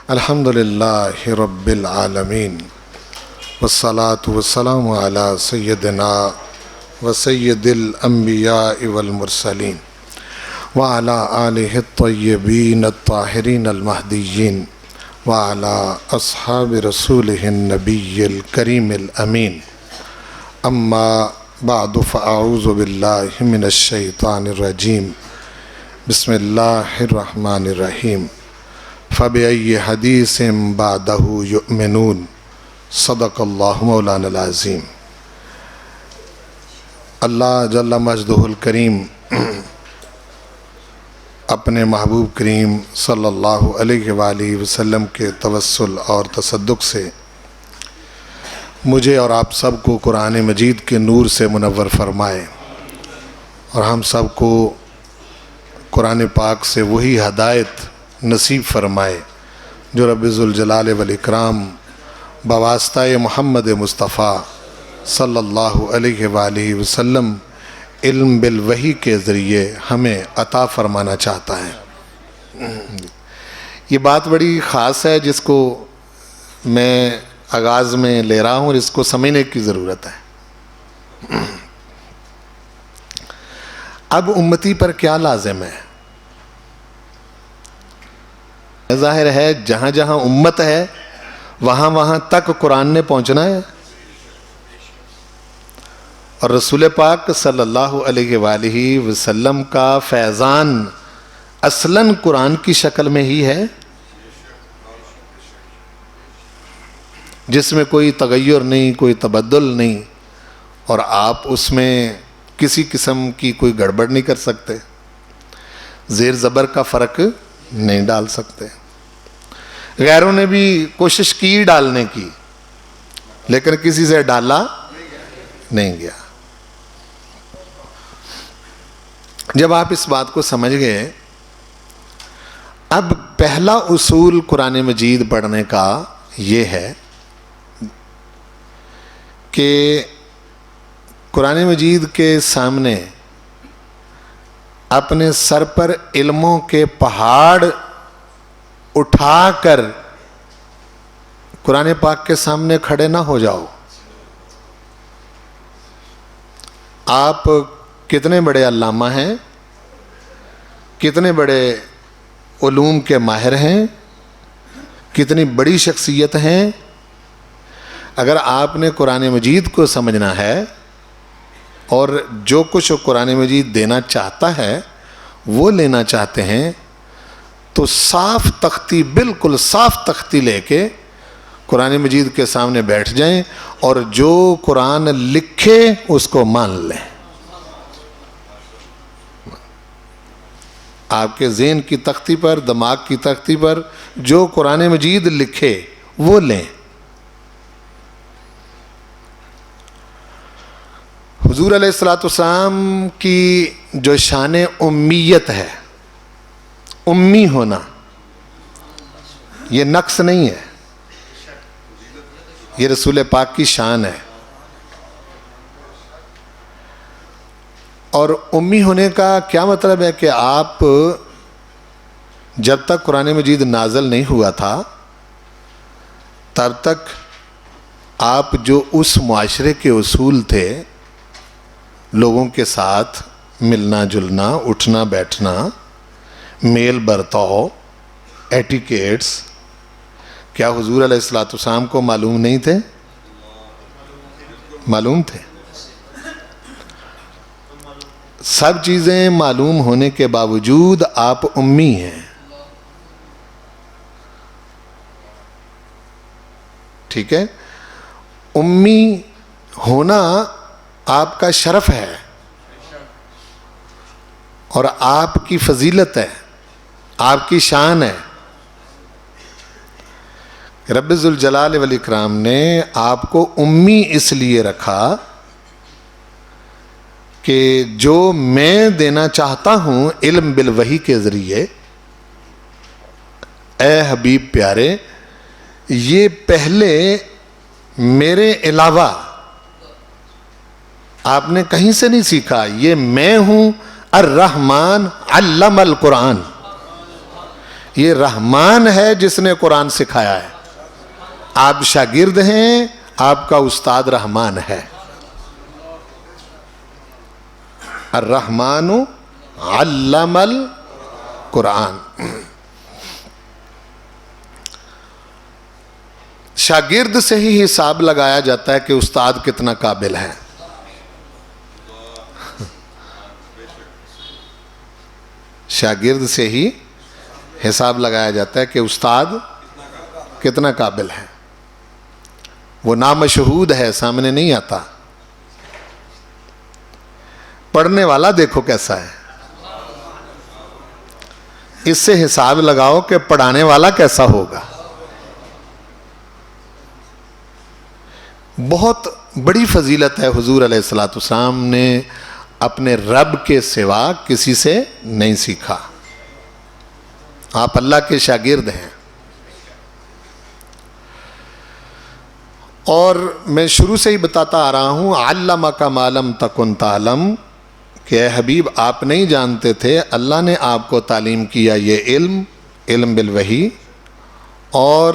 الحمدللہ رب العالمین والصلاة والسلام علی سیدنا و سید الانبیاء والمرسلین وعلی آلہ الطیبین الطاہرین المہدیین وعلی اصحاب رسولہ النبی الکریم الامین اما بعد فاعوذ باللہ من الشیطان الرجیم بسم اللہ الرحمن الرحیم فَبِأَيِّ حَدِيثٍ بَعْدَهُ يُؤْمِنُونَ صدق اللہ مولانا العظیم۔ اللہ جل مجدہ الکریم اپنے محبوب کریم صلی اللہ علیہ وآلہ وسلم کے توسل اور تصدق سے مجھے اور آپ سب کو قرآن مجید کے نور سے منور فرمائے اور ہم سب کو قرآن پاک سے وہی ہدایت نصیب فرمائے جو رب ذوالجلال والاکرام بواسطہ محمد مصطفیٰ صلی اللہ علیہ وآلہ وسلم علم بالوحی کے ذریعے ہمیں عطا فرمانا چاہتا ہے۔ یہ بات بڑی خاص ہے جس کو میں آغاز میں لے رہا ہوں اور اس کو سمجھنے کی ضرورت ہے۔ اب امتی پر کیا لازم ہے؟ ظاہر ہے جہاں جہاں امت ہے وہاں وہاں تک قرآن نے پہنچنا ہے، اور رسول پاک صلی اللہ علیہ وآلہ وسلم کا فیضان اصلاً قرآن کی شکل میں ہی ہے، جس میں کوئی تغیر نہیں، کوئی تبدل نہیں، اور آپ اس میں کسی قسم کی کوئی گڑبڑ نہیں کر سکتے، زیر زبر کا فرق نہیں ڈال سکتے۔ غیروں نے بھی کوشش کی ڈالنے کی، لیکن کسی سے ڈالا نہیں گیا۔ جب آپ اس بات کو سمجھ گئے، اب پہلا اصول قرآن مجید پڑھنے کا یہ ہے کہ قرآن مجید کے سامنے اپنے سر پر علموں کے پہاڑ اٹھا کر قرآن پاک کے سامنے کھڑے نہ ہو جاؤ۔ آپ کتنے بڑے علامہ ہیں، کتنے بڑے علوم کے ماہر ہیں، کتنی بڑی شخصیت ہیں، اگر آپ نے قرآن مجید کو سمجھنا ہے اور جو کچھ قرآن مجید دینا چاہتا ہے وہ لینا چاہتے ہیں، تو صاف تختی، بالکل صاف تختی لے کے قرآن مجید کے سامنے بیٹھ جائیں اور جو قرآن لکھے اس کو مان لیں۔ آپ کے ذہن کی تختی پر، دماغ کی تختی پر جو قرآن مجید لکھے وہ لیں۔ حضور علیہ السلام کی جو شان امیت ہے، امی ہونا، یہ نقص نہیں ہے، یہ رسول پاک کی شان ہے۔ اور امی ہونے کا کیا مطلب ہے کہ آپ جب تک قرآن مجید نازل نہیں ہوا تھا تب تک آپ جو اس معاشرے کے اصول تھے، لوگوں کے ساتھ ملنا جلنا، اٹھنا بیٹھنا، میل برتاؤ، ایٹیکیٹس، کیا حضور علیہ السلام کو معلوم نہیں تھے؟ معلوم تھے۔ سب چیزیں معلوم ہونے کے باوجود آپ امی ہیں، ٹھیک ہے؟ امی ہونا آپ کا شرف ہے اور آپ کی فضیلت ہے، آپ کی شان ہے۔ رب ذوالجلال والاکرام نے آپ کو امی اس لیے رکھا کہ جو میں دینا چاہتا ہوں علم بالوحی کے ذریعے، اے حبیب پیارے، یہ پہلے میرے علاوہ آپ نے کہیں سے نہیں سیکھا، یہ میں ہوں الرحمن علم القرآن، یہ رحمان ہے جس نے قرآن سکھایا ہے. آپ شاگرد ہیں, آپ کا استاد رحمان ہے. الرحمن علم القرآن. شاگرد سے ہی حساب لگایا جاتا ہے کہ استاد کتنا قابل ہے. شاگرد سے ہی حساب لگایا جاتا ہے کہ استاد کتنا قابل ہے. وہ نامشہود ہے, سامنے نہیں آتا. پڑھنے والا دیکھو کیسا ہے, اس سے حساب لگاؤ کہ پڑھانے والا کیسا ہوگا. بہت بڑی فضیلت ہے. حضور علیہ الصلوۃ والسلام نے اپنے رب کے سوا کسی سے نہیں سیکھا. آپ اللہ کے شاگرد ہیں. اور میں شروع سے ہی بتاتا آ رہا ہوں, علمک ما لم تکن تعلم, کہ اے حبیب آپ نہیں جانتے تھے, اللہ نے آپ کو تعلیم کیا یہ علم بالوحی. اور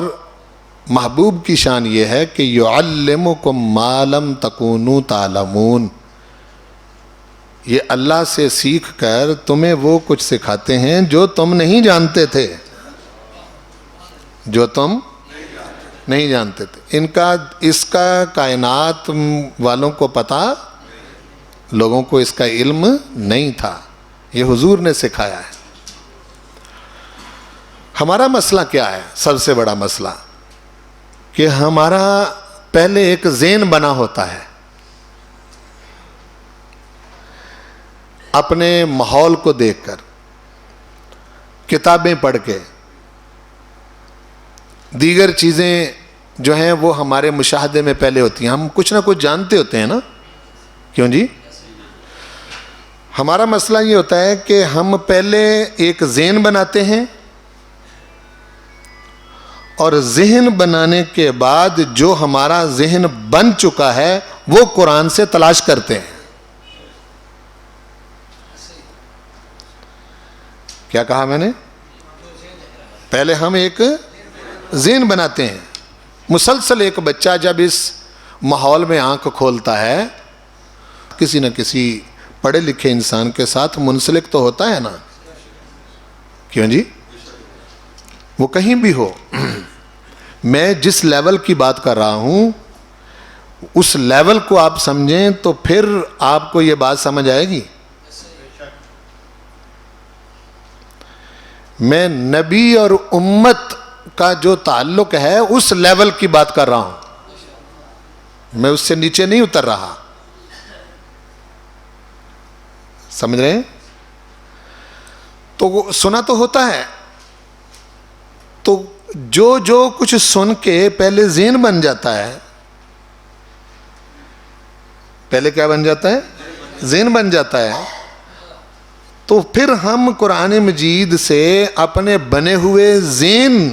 محبوب کی شان یہ ہے کہ یعلمکم ما لم تکونوا تعلمون, یہ اللہ سے سیکھ کر تمہیں وہ کچھ سکھاتے ہیں جو تم نہیں جانتے تھے, جو تم نہیں جانتے تھے. اس کا کائنات والوں کو پتا, لوگوں کو اس کا علم نہیں تھا. یہ حضور نے سکھایا ہے. ہمارا مسئلہ کیا ہے؟ سب سے بڑا مسئلہ کہ ہمارا پہلے ایک ذہن بنا ہوتا ہے. اپنے ماحول کو دیکھ کر, کتابیں پڑھ کے, دیگر چیزیں جو ہیں وہ ہمارے مشاہدے میں پہلے ہوتی ہیں. ہم کچھ نہ کچھ جانتے ہوتے ہیں نا, کیوں جی؟ ہمارا مسئلہ یہ ہوتا ہے کہ ہم پہلے ایک ذہن بناتے ہیں, اور ذہن بنانے کے بعد جو ہمارا ذہن بن چکا ہے وہ قرآن سے تلاش کرتے ہیں. کیا کہا میں نے؟ پہلے ہم ایک ذہن بناتے ہیں. مسلسل ایک بچہ جب اس ماحول میں آنکھ کھولتا ہے, کسی نہ کسی پڑھے لکھے انسان کے ساتھ منسلک تو ہوتا ہے نا, کیوں جی؟ وہ کہیں بھی ہو. میں جس لیول کی بات کر رہا ہوں اس لیول کو آپ سمجھیں تو پھر آپ کو یہ بات سمجھ آئے گی. میں نبی اور امت کا جو تعلق ہے اس لیول کی بات کر رہا ہوں, میں اس سے نیچے نہیں اتر رہا. سمجھ رہے ہیں؟ تو وہ سنا تو ہوتا ہے, تو جو کچھ سن کے پہلے ذہن بن جاتا ہے. پہلے کیا بن جاتا ہے؟ ذہن بن جاتا ہے. تو پھر ہم قرآن مجید سے اپنے بنے ہوئے ذہن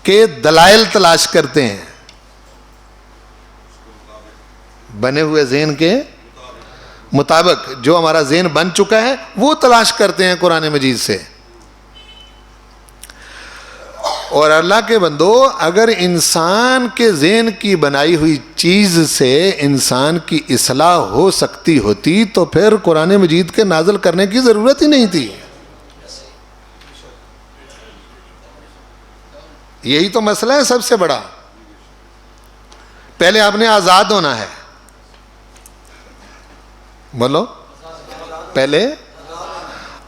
کے دلائل تلاش کرتے ہیں. بنے ہوئے ذہن کے مطابق جو ہمارا ذہن بن چکا ہے وہ تلاش کرتے ہیں قرآن مجید سے. اور اللہ کے بندو, اگر انسان کے ذہن کی بنائی ہوئی چیز سے انسان کی اصلاح ہو سکتی ہوتی تو پھر قرآن مجید کے نازل کرنے کی ضرورت ہی نہیں تھی. یہی تو مسئلہ ہے سب سے بڑا. پہلے آپ نے آزاد ہونا ہے. بولو, پہلے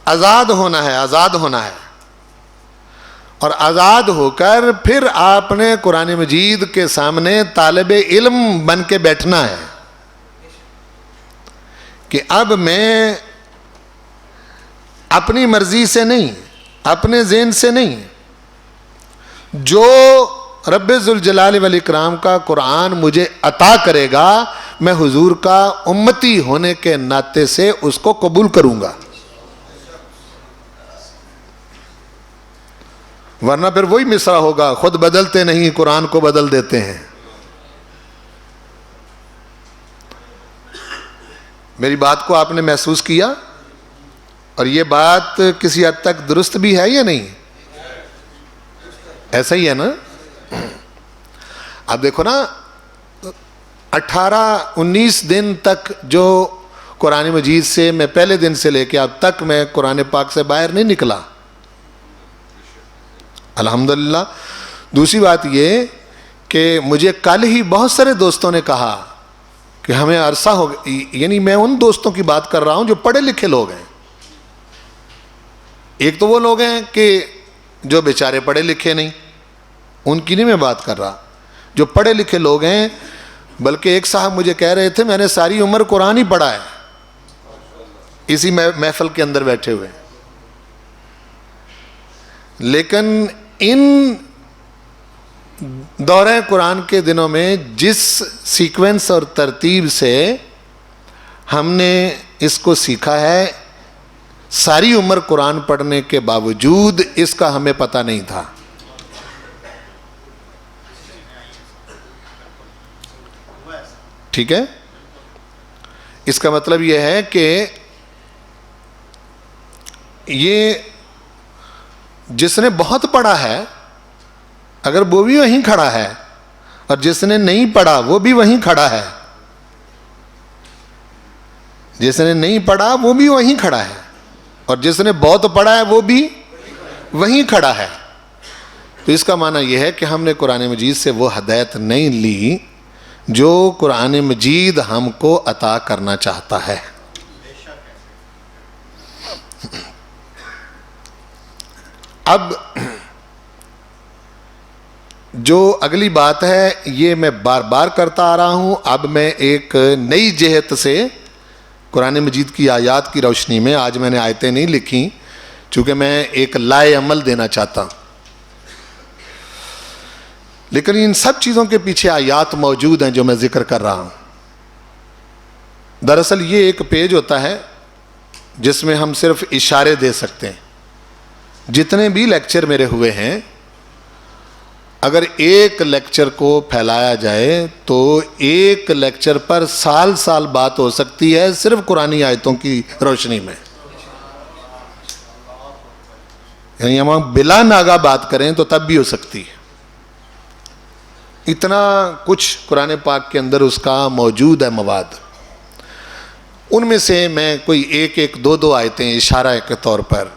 آزاد ہونا ہے, آزاد ہونا ہے. اور آزاد ہو کر پھر آپ نے قرآن مجید کے سامنے طالب علم بن کے بیٹھنا ہے کہ اب میں اپنی مرضی سے نہیں, اپنے ذہن سے نہیں, جو رب ذوالجلال والاکرام کا قرآن مجھے عطا کرے گا میں حضور کا امتی ہونے کے ناطے سے اس کو قبول کروں گا. ورنہ پھر وہی مصرع ہوگا, خود بدلتے نہیں قرآن کو بدل دیتے ہیں. میری بات کو آپ نے محسوس کیا, اور یہ بات کسی حد تک درست بھی ہے یا نہیں؟ ایسا ہی ہے نا. اب دیکھو نا 18-19 دن تک جو قرآن مجید سے میں پہلے دن سے لے کے اب تک میں قرآن پاک سے باہر نہیں نکلا الحمدللہ. دوسری بات یہ کہ مجھے کل ہی بہت سارے دوستوں نے کہا کہ ہمیں عرصہ ہو گیا, یعنی میں ان دوستوں کی بات کر رہا ہوں جو پڑھے لکھے لوگ ہیں. ایک تو وہ لوگ ہیں کہ جو بیچارے پڑھے لکھے نہیں, ان کی نہیں میں بات کر رہا, جو پڑھے لکھے لوگ ہیں. بلکہ ایک صاحب مجھے کہہ رہے تھے میں نے ساری عمر قرآن ہی پڑھا ہے, اسی محفل کے اندر بیٹھے ہوئے. لیکن ان دورہ قرآن کے دنوں میں جس سیکوینس اور ترتیب سے ہم نے اس کو سیکھا ہے, ساری عمر قرآن پڑھنے کے باوجود اس کا ہمیں پتہ نہیں تھا. ٹھیک ہے, اس کا مطلب یہ ہے کہ یہ جس نے بہت پڑھا ہے اگر وہ بھی وہیں کھڑا ہے, اور جس نے نہیں پڑھا وہ بھی وہیں کھڑا ہے, جس نے نہیں پڑھا وہ بھی وہیں کھڑا ہے, اور جس نے بہت پڑھا ہے وہ بھی وہیں کھڑا ہے. تو اس کا معنی یہ ہے کہ ہم نے قرآن مجید سے وہ ہدایت نہیں لی جو قرآن مجید ہم کو عطا کرنا چاہتا ہے. اب جو اگلی بات ہے یہ میں بار بار کرتا آ رہا ہوں, اب میں ایک نئی جہت سے قرآن مجید کی آیات کی روشنی میں, آج میں نے آیتیں نہیں لکھی چونکہ میں ایک لائے عمل دینا چاہتا ہوں, لیکن ان سب چیزوں کے پیچھے آیات موجود ہیں جو میں ذکر کر رہا ہوں. دراصل یہ ایک پیج ہوتا ہے جس میں ہم صرف اشارے دے سکتے ہیں. جتنے بھی لیکچر میرے ہوئے ہیں, اگر ایک لیکچر کو پھیلایا جائے تو ایک لیکچر پر سال سال بات ہو سکتی ہے صرف قرآنی آیتوں کی روشنی میں. یعنی ہم بلا ناگا بات کریں تو تب بھی ہو سکتی ہے. اتنا کچھ قرآن پاک کے اندر اس کا موجود ہے مواد. ان میں سے میں کوئی ایک دو آیتیں اشارہ کے طور پر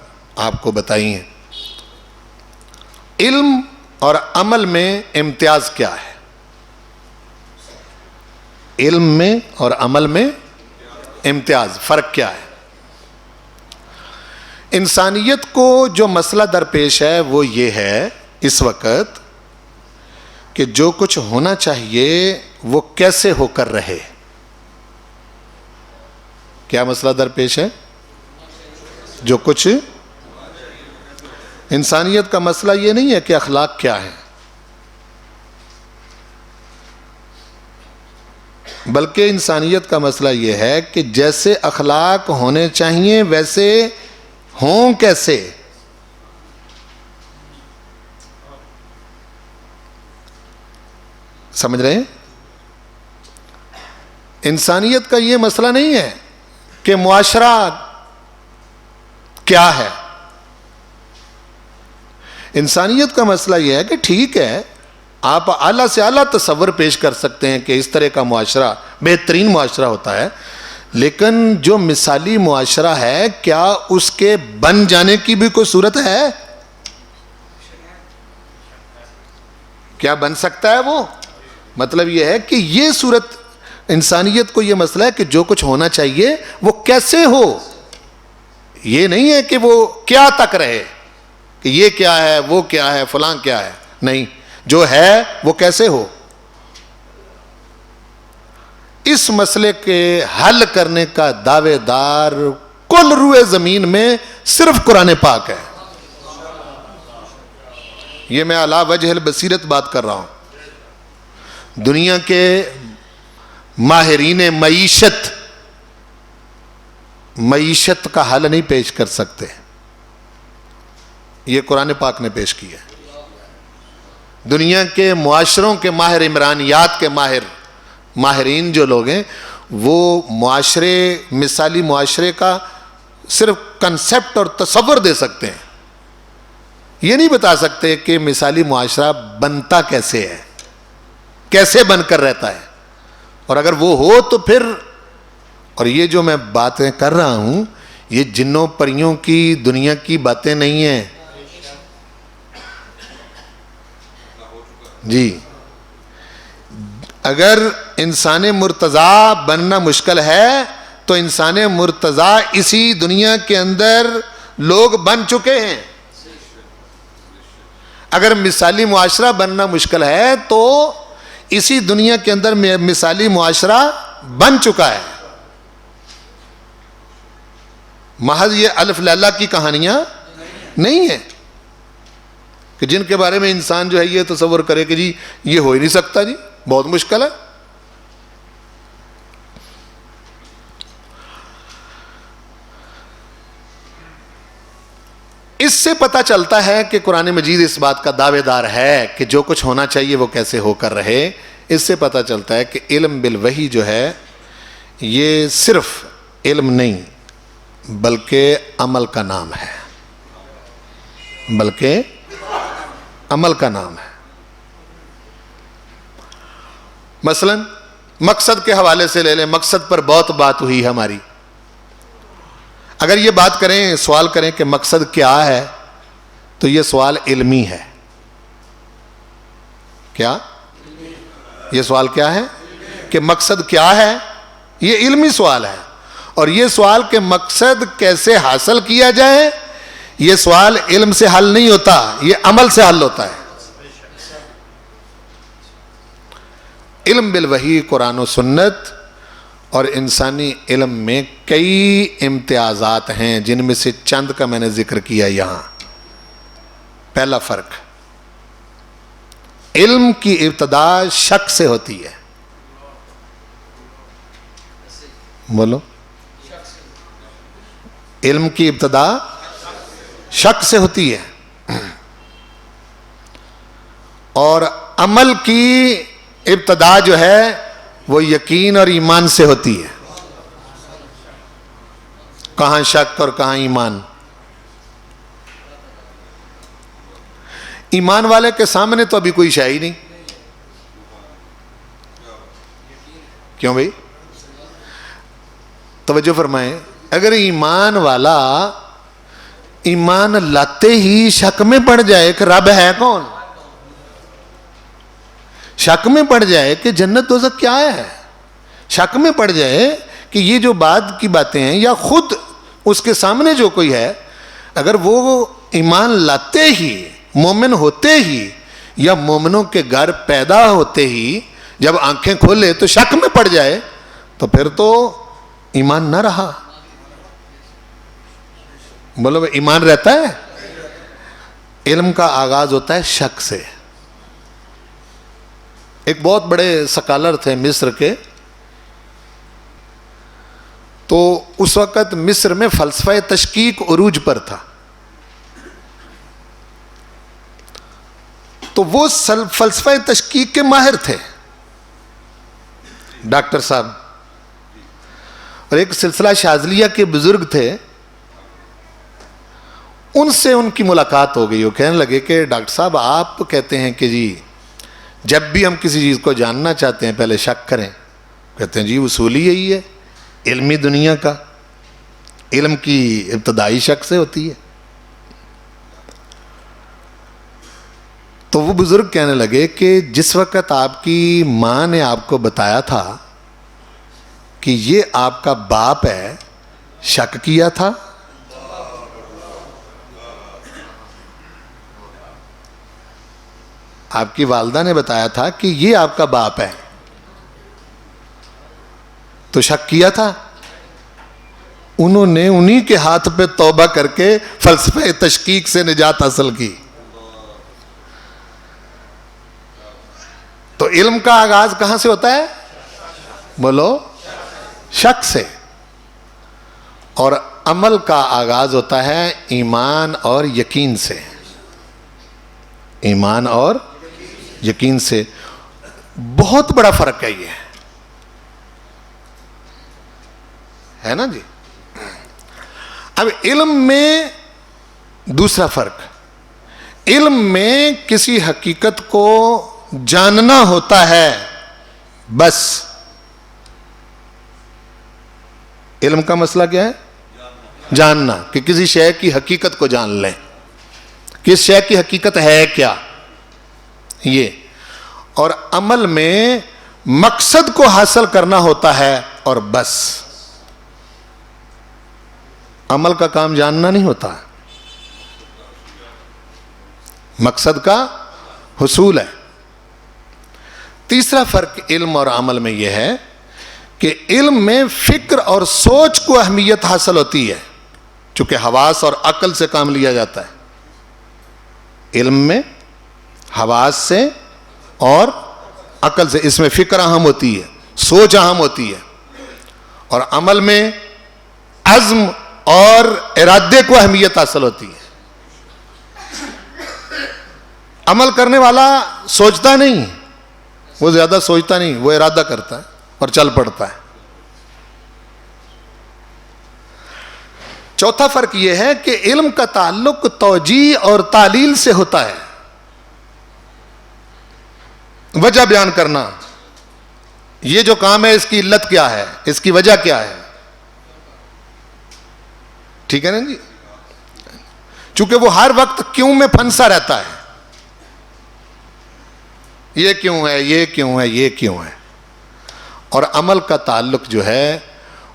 آپ کو بتائی ہیں. علم اور عمل میں امتیاز کیا ہے؟ علم میں اور عمل میں امتیاز, فرق کیا ہے؟ انسانیت کو جو مسئلہ درپیش ہے وہ یہ ہے اس وقت کہ جو کچھ ہونا چاہیے وہ کیسے ہو کر رہے. کیا مسئلہ درپیش ہے؟ جو کچھ انسانیت کا مسئلہ یہ نہیں ہے کہ اخلاق کیا ہے, بلکہ انسانیت کا مسئلہ یہ ہے کہ جیسے اخلاق ہونے چاہیے ویسے ہوں کیسے. سمجھ رہے ہیں؟ انسانیت کا یہ مسئلہ نہیں ہے کہ معاشرہ کیا ہے. انسانیت کا مسئلہ یہ ہے کہ ٹھیک ہے آپ اعلیٰ سے اعلیٰ تصور پیش کر سکتے ہیں کہ اس طرح کا معاشرہ بہترین معاشرہ ہوتا ہے, لیکن جو مثالی معاشرہ ہے کیا اس کے بن جانے کی بھی کوئی صورت ہے؟ کیا بن سکتا ہے وہ؟ مطلب یہ ہے کہ یہ صورت انسانیت کو یہ مسئلہ ہے کہ جو کچھ ہونا چاہیے وہ کیسے ہو. یہ نہیں ہے کہ وہ کیا تک رہے کہ یہ کیا ہے وہ کیا ہے فلاں کیا ہے, نہیں, جو ہے وہ کیسے ہو. اس مسئلے کے حل کرنے کا دعوے دار کل روئے زمین میں صرف قرآن پاک ہے. یہ میں علی وجہ البصیرت بات کر رہا ہوں. دنیا کے ماہرین معیشت کا حل نہیں پیش کر سکتے, یہ قرآن پاک نے پیش کیا ہے. دنیا کے معاشروں کے ماہر, عمرانیات کے ماہرین جو لوگ ہیں وہ معاشرے, مثالی معاشرے کا صرف کنسپٹ اور تصور دے سکتے ہیں, یہ نہیں بتا سکتے کہ مثالی معاشرہ بنتا کیسے ہے، کیسے بن کر رہتا ہے، اور اگر وہ ہو تو پھر، اور یہ جو میں باتیں کر رہا ہوں یہ جنوں پریوں کی دنیا کی باتیں نہیں ہیں جی. اگر انسان مرتضی بننا مشکل ہے تو انسان مرتضی اسی دنیا کے اندر لوگ بن چکے ہیں. اگر مثالی معاشرہ بننا مشکل ہے تو اسی دنیا کے اندر مثالی معاشرہ بن چکا ہے. محض یہ الف لیلہ کی کہانیاں نہیں ہیں کہ جن کے بارے میں انسان جو ہے یہ تصور کرے کہ جی یہ ہو ہی نہیں سکتا، جی بہت مشکل ہے. اس سے پتہ چلتا ہے کہ قرآن مجید اس بات کا دعوے دار ہے کہ جو کچھ ہونا چاہیے وہ کیسے ہو کر رہے. اس سے پتہ چلتا ہے کہ علم بالوحی جو ہے یہ صرف علم نہیں بلکہ عمل کا نام ہے، بلکہ عمل کا نام ہے. مثلا مقصد کے حوالے سے لے لیں، مقصد پر بہت بات ہوئی ہماری. اگر یہ بات کریں، سوال کریں کہ مقصد کیا ہے تو یہ سوال علمی ہے. کیا یہ سوال کیا ہے کہ مقصد کیا ہے؟ یہ علمی سوال ہے. اور یہ سوال کہ مقصد کیسے حاصل کیا جائے، یہ سوال علم سے حل نہیں ہوتا، یہ عمل سے حل ہوتا ہے. علم بالوحی قرآن و سنت اور انسانی علم میں کئی امتیازات ہیں جن میں سے چند کا میں نے ذکر کیا یہاں. پہلا فرق، علم کی ابتدا شک سے ہوتی ہے. بولو، علم کی ابتدا شک سے ہوتی ہے اور عمل کی ابتدا جو ہے وہ یقین اور ایمان سے ہوتی ہے. کہاں شک اور کہاں ایمان؟ ایمان والے کے سامنے تو ابھی کوئی شے ہی نہیں. کیوں بھائی؟ توجہ فرمائیں. اگر ایمان والا ایمان لاتے ہی شک میں پڑ جائے کہ رب ہے کون، شک میں پڑ جائے کہ جنت دوزخ کیا ہے، شک میں پڑ جائے کہ یہ جو بات کی باتیں ہیں، یا خود اس کے سامنے جو کوئی ہے، اگر وہ ایمان لاتے ہی، مومن ہوتے ہی، یا مومنوں کے گھر پیدا ہوتے ہی جب آنکھیں کھولے تو شک میں پڑ جائے تو پھر تو ایمان نہ رہا. بولو ایمان رہتا ہے؟ علم کا آغاز ہوتا ہے شک سے. ایک بہت بڑے سکالر تھے مصر کے، تو اس وقت مصر میں فلسفہ تشکیک عروج پر تھا. تو وہ فلسفہ تشکیک کے ماہر تھے ڈاکٹر صاحب. اور ایک سلسلہ شاذلیہ کے بزرگ تھے، ان سے ان کی ملاقات ہو گئی. وہ کہنے لگے کہ ڈاکٹر صاحب آپ کہتے ہیں کہ جی جب بھی ہم کسی چیز کو جاننا چاہتے ہیں پہلے شک کریں. کہتے ہیں جی اصول ہی یہی ہے علمی دنیا کا، علم کی ابتدائی شک سے ہوتی ہے. تو وہ بزرگ کہنے لگے کہ جس وقت آپ کی ماں نے آپ کو بتایا تھا کہ یہ آپ کا باپ ہے، شک کیا تھا؟ آپ کی والدہ نے بتایا تھا کہ یہ آپ کا باپ ہے تو شک کیا تھا؟ انہوں نے انہی کے ہاتھ پہ توبہ کر کے فلسفہ تشکیک سے نجات حاصل کی. تو علم کا آغاز کہاں سے ہوتا ہے؟ بولو، شک سے. اور عمل کا آغاز ہوتا ہے ایمان اور یقین سے. ایمان اور یقین سے. بہت بڑا فرق ہے یہ، ہے نا جی. اب علم میں دوسرا فرق، علم میں کسی حقیقت کو جاننا ہوتا ہے، بس۔ علم کا مسئلہ کیا ہے؟ جاننا، کہ کسی شے کی حقیقت کو جان لیں، کس شے کی حقیقت ہے کیا، یہ۔ اور عمل میں مقصد کو حاصل کرنا ہوتا ہے، اور بس۔ عمل کا کام جاننا نہیں ہوتا، مقصد کا حصول ہے۔ تیسرا فرق علم اور عمل میں یہ ہے کہ علم میں فکر اور سوچ کو اہمیت حاصل ہوتی ہے، چونکہ حواس اور عقل سے کام لیا جاتا ہے۔ علم میں حواس سے اور عقل سے، اس میں فکر اہم ہوتی ہے، سوچ اہم ہوتی ہے۔ اور عمل میں عزم اور ارادے کو اہمیت حاصل ہوتی ہے۔ عمل کرنے والا سوچتا نہیں، وہ زیادہ سوچتا نہیں، وہ ارادہ کرتا ہے اور چل پڑتا ہے۔ چوتھا فرق یہ ہے کہ علم کا تعلق توجیہ اور تعلیل سے ہوتا ہے، وجہ بیان کرنا، یہ جو کام ہے اس کی علت کیا ہے، اس کی وجہ کیا ہے، ٹھیک ہے نا جی؟ چونکہ وہ ہر وقت کیوں میں پھنسا رہتا ہے، یہ کیوں ہے، یہ کیوں ہے، یہ کیوں ہے۔ اور عمل کا تعلق جو ہے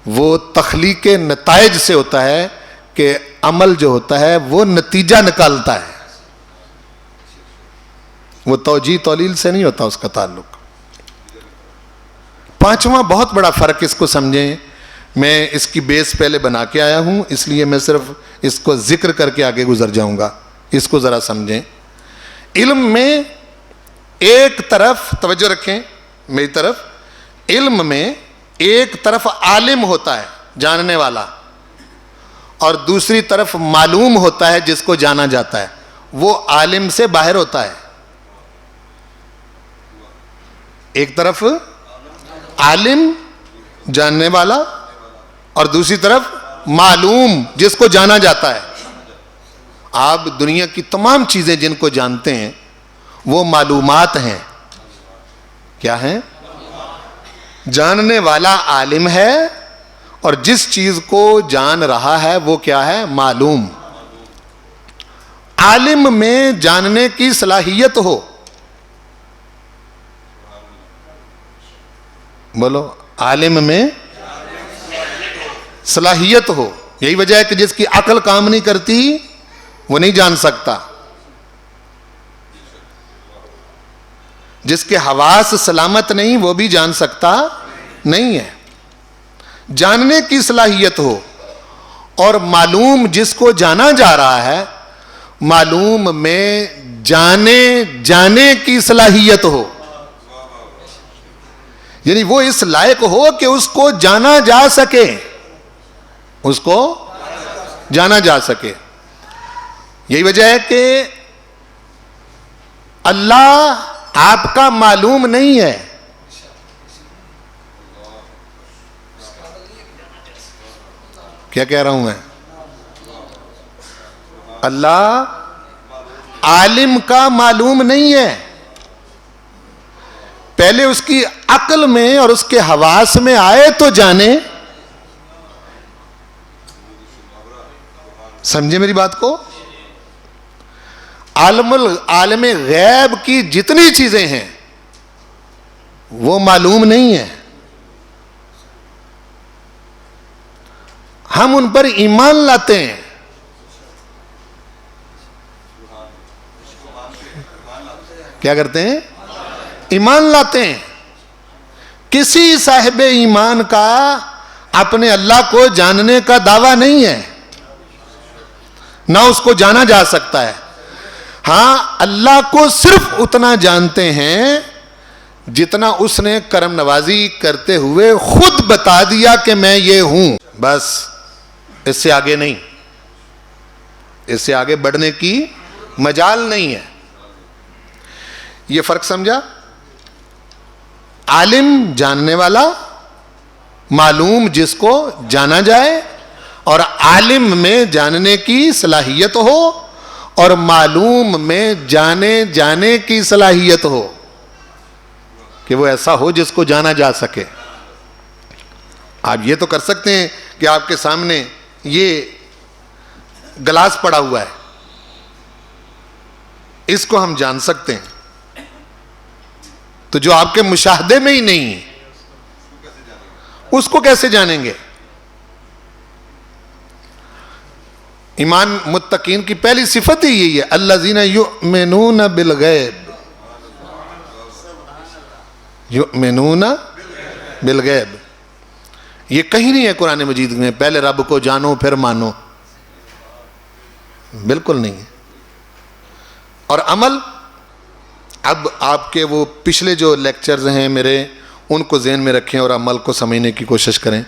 وہ تخلیق نتائج سے ہوتا ہے، کہ عمل جو ہوتا ہے وہ نتیجہ نکالتا ہے، وہ توجیہ تعلیل سے نہیں ہوتا اس کا تعلق۔ پانچواں بہت بڑا فرق، اس کو سمجھیں، میں اس کی بیس پہلے بنا کے آیا ہوں، اس لیے میں صرف اس کو ذکر کر کے آگے گزر جاؤں گا، اس کو ذرا سمجھیں۔ علم میں ایک طرف توجہ رکھیں میری طرف، علم میں ایک طرف عالم ہوتا ہے جاننے والا، اور دوسری طرف معلوم ہوتا ہے جس کو جانا جاتا ہے، وہ عالم سے باہر ہوتا ہے۔ ایک طرف عالم جاننے والا، اور دوسری طرف معلوم جس کو جانا جاتا ہے۔ آپ دنیا کی تمام چیزیں جن کو جانتے ہیں وہ معلومات ہیں، کیا ہیں؟ جاننے والا عالم ہے، اور جس چیز کو جان رہا ہے وہ کیا ہے؟ معلوم۔ عالم میں جاننے کی صلاحیت ہو، بولو، عالم میں صلاحیت ہو، یہی وجہ ہے کہ جس کی عقل کام نہیں کرتی وہ نہیں جان سکتا، جس کے حواس سلامت نہیں وہ بھی جان سکتا نہیں ہے۔ جاننے کی صلاحیت ہو، اور معلوم جس کو جانا جا رہا ہے، معلوم میں جانے کی صلاحیت ہو، یعنی وہ اس لائق ہو کہ اس کو جانا جا سکے، اس کو جانا جا سکے۔ یہی وجہ ہے کہ اللہ آپ کا معلوم نہیں ہے، کیا کہہ رہا ہوں میں؟ اللہ عالم کا معلوم نہیں ہے، پہلے اس کی عقل میں اور اس کے حواس میں آئے تو جانے۔ سمجھے میری بات کو؟ عالم غیب کی جتنی چیزیں ہیں وہ معلوم نہیں ہیں، ہم ان پر ایمان لاتے ہیں، کیا کرتے ہیں؟ ایمان لاتے ہیں۔ کسی صاحب ایمان کا اپنے اللہ کو جاننے کا دعویٰ نہیں ہے، نہ اس کو جانا جا سکتا ہے۔ ہاں، اللہ کو صرف اتنا جانتے ہیں جتنا اس نے کرم نوازی کرتے ہوئے خود بتا دیا کہ میں یہ ہوں، بس، اس سے آگے نہیں، اس سے آگے بڑھنے کی مجال نہیں ہے۔ یہ فرق سمجھا؟ عالم جاننے والا، معلوم جس کو جانا جائے، اور عالم میں جاننے کی صلاحیت ہو، اور معلوم میں جانے جانے کی صلاحیت ہو کہ وہ ایسا ہو جس کو جانا جا سکے. آپ یہ تو کر سکتے ہیں کہ آپ کے سامنے یہ گلاس پڑا ہوا ہے, اس کو ہم جان سکتے ہیں, تو جو آپ کے مشاہدے میں ہی نہیں ہے اس کو کیسے جانیں گے؟ ایمان متقین کی پہلی صفت ہی یہی ہے, الذین یؤمنون بالغیب, یؤمنون بالغیب. یہ کہیں نہیں ہے قرآن مجید میں پہلے رب کو جانو پھر مانو, بالکل نہیں ہے. اور عمل, اب آپ کے وہ پچھلے جو لیکچرز ہیں میرے, ان کو ذہن میں رکھیں اور عمل کو سمجھنے کی کوشش کریں.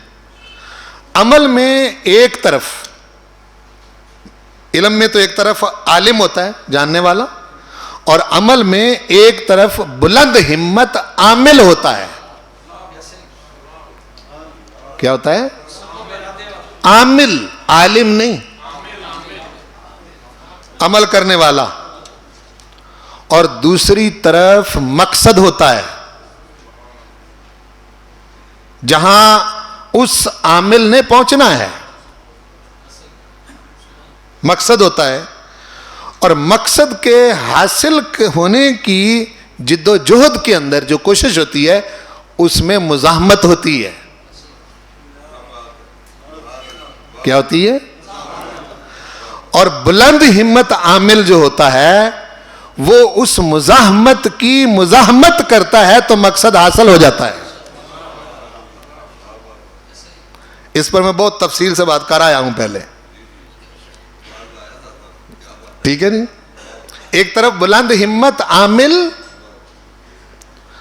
عمل میں ایک طرف, علم میں تو ایک طرف عالم ہوتا ہے جاننے والا, اور عمل میں ایک طرف بلند ہمت عامل ہوتا ہے. کیا ہوتا ہے؟ عامل, عالم نہیں, عمل کرنے والا. اور دوسری طرف مقصد ہوتا ہے, جہاں اس عامل نے پہنچنا ہے, مقصد ہوتا ہے. اور مقصد کے حاصل ہونے کی جد و جہد کے اندر جو کوشش ہوتی ہے اس میں مزاحمت ہوتی ہے. کیا ہوتی ہے؟ اور بلند ہمت عامل جو ہوتا ہے وہ اس مزاحمت کی مزاحمت کرتا ہے تو مقصد حاصل ہو جاتا ہے. اس پر میں بہت تفصیل سے بات کر آیا ہوں پہلے, ٹھیک ہے نہیں؟ ایک طرف بلند ہمت عامل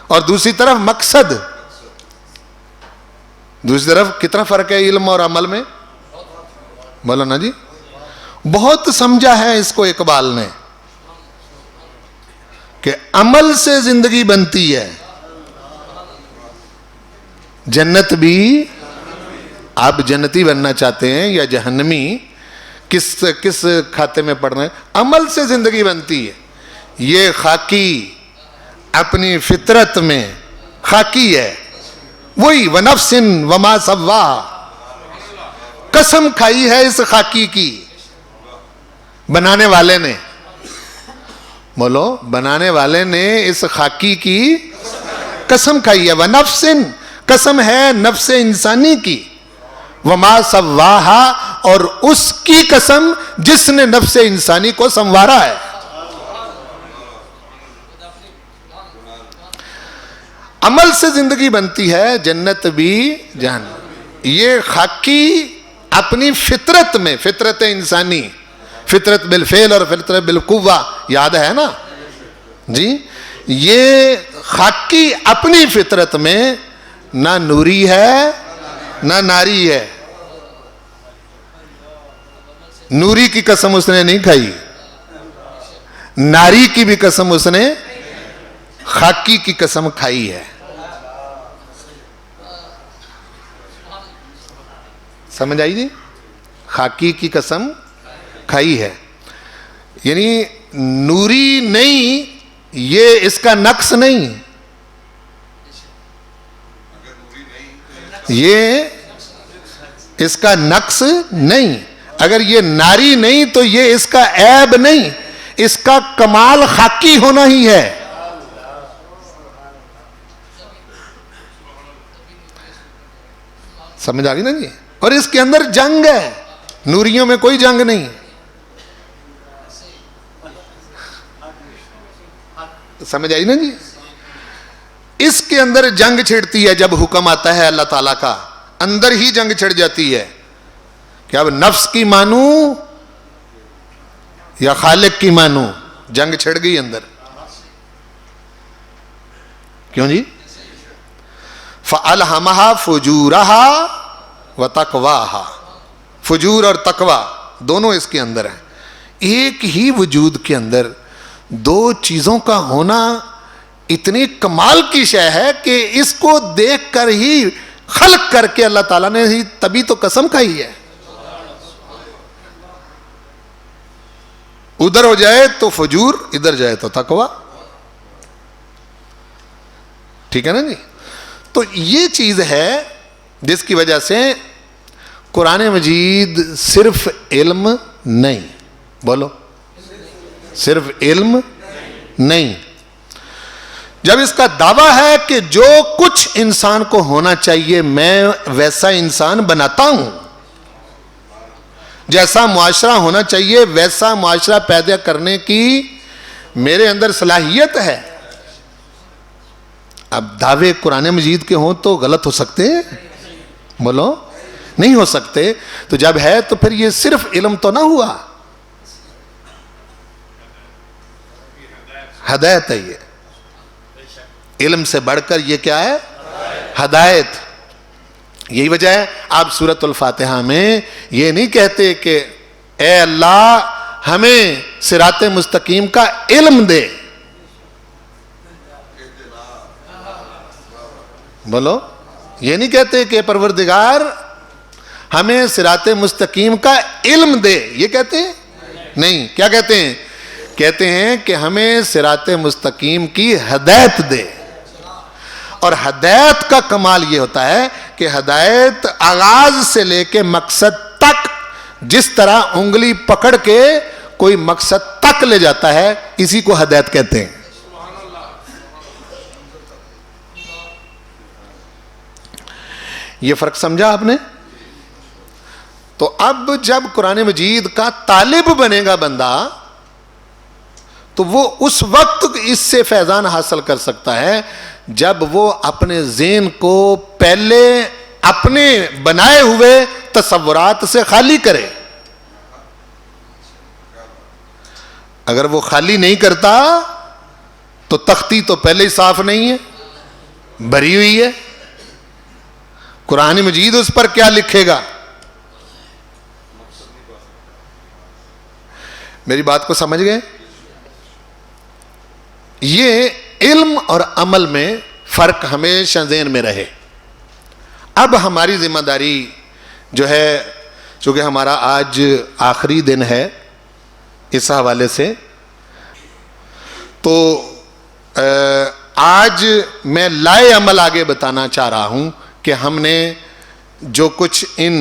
اور دوسری طرف مقصد. دوسری طرف کتنا فرق ہے علم اور عمل میں؟ مولانا جی بہت سمجھا ہے اس کو اقبال نے کہ عمل سے زندگی بنتی ہے, جنت بھی. آپ جنتی بننا چاہتے ہیں یا جہنمی, کس کھاتے میں پڑھ رہے ہیں؟ عمل سے زندگی بنتی ہے. یہ خاکی اپنی فطرت میں خاکی ہے, وہی وَنَفْسٍ وَمَا سَوَّاهَا, قسم کھائی ہے اس خاکی کی بنانے والے نے. بولو, بنانے والے نے اس خاکی کی قسم کھائی ہے. وَنَفْسٍ, قسم ہے نفس انسانی کی, وَمَا سَوَّاهَا, اور اس کی قسم جس نے نفس انسانی کو سنوارا ہے. عمل سے زندگی بنتی ہے, جنت بھی جہنم. یہ خاکی اپنی فطرت میں, فطرت انسانی, فطرت بالفعل اور فطرت بالقوہ, یاد ہے نا جی. یہ خاکی اپنی فطرت میں نہ نوری ہے نہ ناری ہے. نوری کی قسم اس نے نہیں کھائی, ناری کی بھی قسم اس نے, خاکی کی قسم کھائی ہے. سمجھ آئی جی؟ خاکی کی قسم کھائی ہے, یعنی نوری نہیں, یہ اس کا نقص نہیں, یہ اس کا نقص نہیں. اگر یہ ناری نہیں تو یہ اس کا عیب نہیں, اس کا کمال خاکی ہونا ہی ہے. سمجھ آ گئی نا جی؟ اور اس کے اندر جنگ ہے, نوریوں میں کوئی جنگ نہیں. سمجھ آئی نا جی؟ اس کے اندر جنگ چھڑتی ہے جب حکم آتا ہے اللہ تعالیٰ کا, اندر ہی جنگ چھڑ جاتی ہے کہ اب نفس کی مانوں یا خالق کی مانوں. جنگ چھڑ گئی اندر. کیوں جی؟ فَأَلْهَمَهَا فُجُورَهَا وَتَقْوَاهَا, فجور اور تقوی دونوں اس کے اندر ہیں. ایک ہی وجود کے اندر دو چیزوں کا ہونا اتنی کمال کی شے ہے کہ اس کو دیکھ کر ہی خلق کر کے اللہ تعالیٰ نے ہی تبھی تو قسم کھائی ہے. ادھر ہو جائے تو فجور، ادھر جائے تو تقوی. ٹھیک ہے نا جی؟ تو یہ چیز ہے جس کی وجہ سے قرآن مجید صرف علم نہیں، بولو صرف علم نہیں. جب اس کا دعویٰ ہے کہ جو کچھ انسان کو ہونا چاہیے میں ویسا انسان بناتا ہوں، جیسا معاشرہ ہونا چاہیے ویسا معاشرہ پیدا کرنے کی میرے اندر صلاحیت ہے. اب دعوے قرآن مجید کے ہوں تو غلط ہو سکتے ہیں؟ بولو نہیں ہو سکتے. تو جب ہے تو پھر یہ صرف علم تو نہ ہوا، ہدایت ہے. یہ علم سے بڑھ کر یہ کیا ہے؟ ہدایت. یہی وجہ ہے آپ سورۃ الفاتحہ میں یہ نہیں کہتے کہ اے اللہ ہمیں صراط مستقیم کا علم دے. بولو یہ نہیں کہتے کہ پروردگار ہمیں صراط مستقیم کا علم دے، یہ کہتے ہیں نہیں. کیا کہتے ہیں؟ کہتے ہیں کہ ہمیں صراط مستقیم کی ہدایت دے. اور ہدایت کا کمال یہ ہوتا ہے کہ ہدایت آغاز سے لے کے مقصد تک جس طرح انگلی پکڑ کے کوئی مقصد تک لے جاتا ہے، اسی کو ہدایت کہتے ہیں. یہ فرق سمجھا آپ نے؟ تو اب جب قرآن مجید کا طالب بنے گا بندہ تو وہ اس وقت اس سے فیضان حاصل کر سکتا ہے جب وہ اپنے ذہن کو پہلے اپنے بنائے ہوئے تصورات سے خالی کرے. اگر وہ خالی نہیں کرتا تو تختی تو پہلے ہی صاف نہیں ہے، بھری ہوئی ہے. قرآن مجید اس پر کیا لکھے گا؟ میری بات کو سمجھ گئے؟ یہ علم اور عمل میں فرق ہمیشہ ذہن میں رہے. اب ہماری ذمہ داری جو ہے، چونکہ ہمارا آج آخری دن ہے اس حوالے سے، تو آج میں لائے عمل آگے بتانا چاہ رہا ہوں کہ ہم نے جو کچھ ان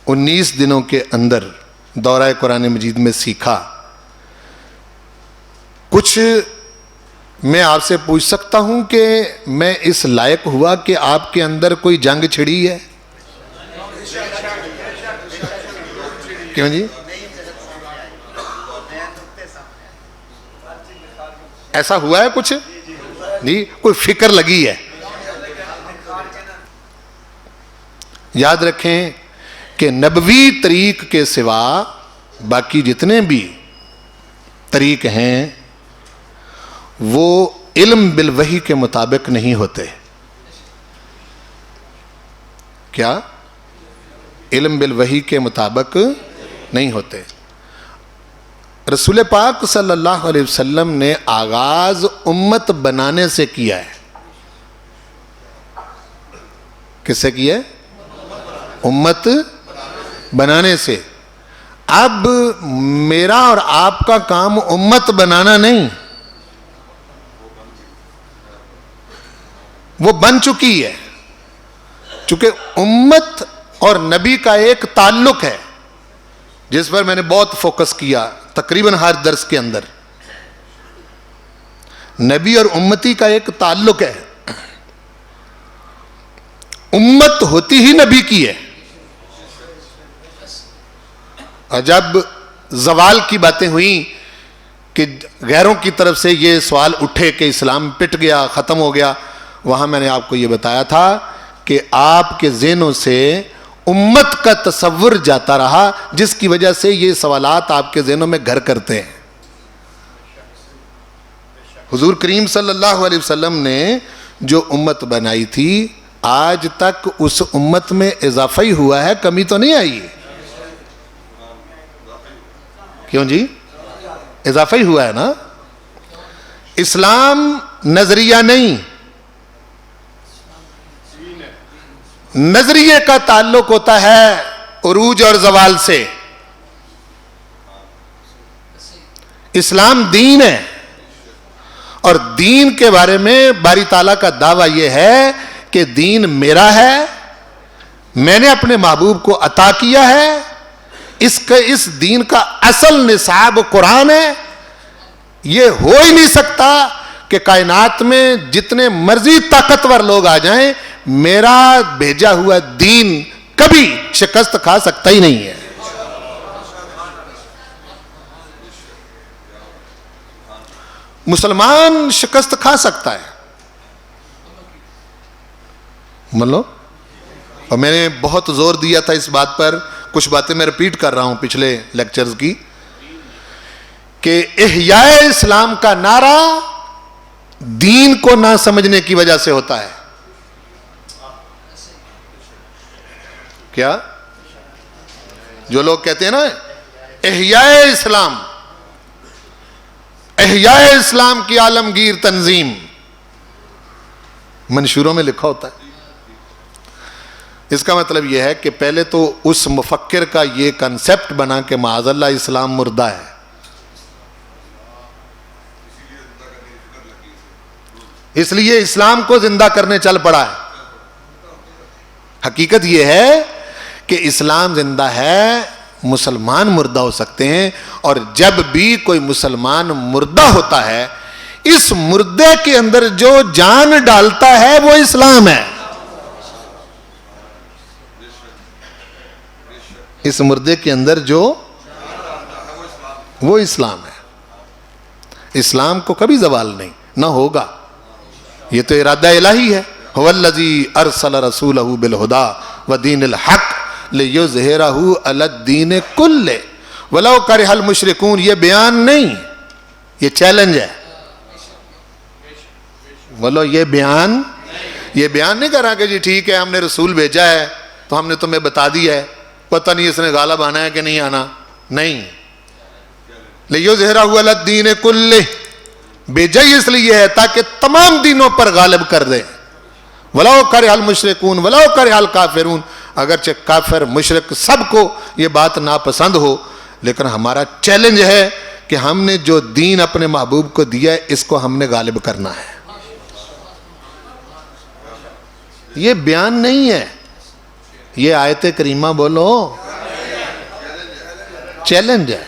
19 دنوں کے اندر دورہ قرآن مجید میں سیکھا، کچھ میں آپ سے پوچھ سکتا ہوں کہ میں اس لائق ہوا کہ آپ کے اندر کوئی جنگ چھڑی ہے؟ کیوں جی؟ ایسا ہوا ہے کچھ؟ نہیں، کوئی فکر لگی ہے؟ یاد رکھیں کہ نبوی طریق کے سوا باقی جتنے بھی طریق ہیں وہ علم بالوحی کے مطابق نہیں ہوتے. کیا؟ علم بالوحی کے مطابق نہیں ہوتے. رسول پاک صلی اللہ علیہ وسلم نے آغاز امت بنانے سے کیا ہے. کس سے کیا ہے؟ امت بنانے سے. اب میرا اور آپ کا کام امت بنانا نہیں، وہ بن چکی ہے. چونکہ امت اور نبی کا ایک تعلق ہے جس پر میں نے بہت فوکس کیا تقریباً ہر درس کے اندر. نبی اور امتی کا ایک تعلق ہے. امت ہوتی ہی نبی کی ہے. اور جب زوال کی باتیں ہوئیں کہ غیروں کی طرف سے یہ سوال اٹھے کہ اسلام پٹ گیا، ختم ہو گیا، وہاں میں نے آپ کو یہ بتایا تھا کہ آپ کے ذہنوں سے امت کا تصور جاتا رہا جس کی وجہ سے یہ سوالات آپ کے ذہنوں میں گھر کرتے ہیں. حضور کریم صلی اللہ علیہ وسلم نے جو امت بنائی تھی آج تک اس امت میں اضافہ ہی ہوا ہے، کمی تو نہیں آئی. کیوں جی؟ اضافہ ہی ہوا ہے نا. اسلام نظریہ نہیں، نظریے کا تعلق ہوتا ہے عروج اور زوال سے. اسلام دین ہے، اور دین کے بارے میں باری تعالیٰ کا دعویٰ یہ ہے کہ دین میرا ہے، میں نے اپنے محبوب کو عطا کیا ہے، اس دین کا اصل نصاب قرآن ہے۔ یہ ہو ہی نہیں سکتا کہ کائنات میں جتنے مرضی طاقتور لوگ آ جائیں، میرا بھیجا ہوا دین کبھی شکست کھا سکتا ہی نہیں ہے۔ مسلمان شکست کھا سکتا ہے، ملو، اور میں نے بہت زور دیا تھا اس بات پر، کچھ باتیں میں ریپیٹ کر رہا ہوں پچھلے لیکچرز کی، کہ احیاء اسلام کا نعرہ دین کو نہ سمجھنے کی وجہ سے ہوتا ہے۔ کیا جو لوگ کہتے ہیں نا احیاء اسلام، احیاء اسلام کی عالمگیر تنظیم، منشوروں میں لکھا ہوتا ہے۔ اس کا مطلب یہ ہے کہ پہلے تو اس مفکر کا یہ کنسپٹ بنا کہ معاذ اللہ اسلام مردہ ہے، اس لیے اسلام کو زندہ کرنے چل پڑا ہے۔ حقیقت یہ ہے کہ اسلام زندہ ہے، مسلمان مردہ ہو سکتے ہیں، اور جب بھی کوئی مسلمان مردہ ہوتا ہے، اس مردے کے اندر جو جان ڈالتا ہے وہ اسلام ہے۔ اس مردے کے اندر جو وہ اسلام ہے۔ اسلام کو کبھی زوال نہیں، نہ ہوگا، یہ تو ارادہ الہی ہے۔ هو الذی ارسل رسولہ بالہدی ودین الحق لیظہرہ علی الدین کلہ ولو کرہ المشرکون۔ یہ بیان نہیں، یہ چیلنج ہے۔ بولو یہ بیان نہیں کر رہا کہ جی ٹھیک ہے ہم نے رسول بھیجا ہے تو ہم نے تمہیں بتا دیا ہے، پتہ نہیں اس نے غالب آنا ہے کہ نہیں آنا، نہیں۔ لیظہرہ علی الدین کلہ، بھیجا ہی اس لیے ہے تاکہ تمام دینوں پر غالب کر دے۔ وَلَوْ كَرِهَ الْمُشْرِكُونَ وَلَوْ كَرِهَ الْكَافِرُونَ، اگرچہ کافر مشرک سب کو یہ بات ناپسند ہو، لیکن ہمارا چیلنج ہے کہ ہم نے جو دین اپنے محبوب کو دیا ہے اس کو ہم نے غالب کرنا ہے۔ یہ بیان نہیں ہے، یہ آیت کریمہ بولو چیلنج ہے۔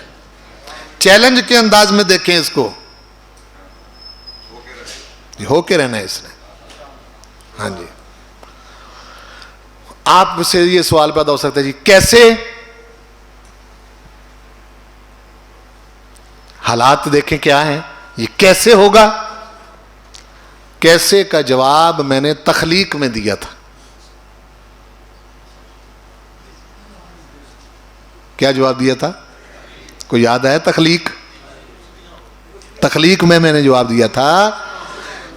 چیلنج کے انداز میں دیکھیں اس کو، ہو کے رہنا ہے اس نے۔ ہاں جی، آپ سے یہ سوال پیدا ہو سکتا ہے جی کیسے؟ حالات دیکھیں کیا ہیں، یہ کیسے ہوگا؟ کیسے کا جواب میں نے تخلیق میں دیا تھا۔ کیا جواب دیا تھا؟ کوئی یاد ہے؟ تخلیق میں نے جواب دیا تھا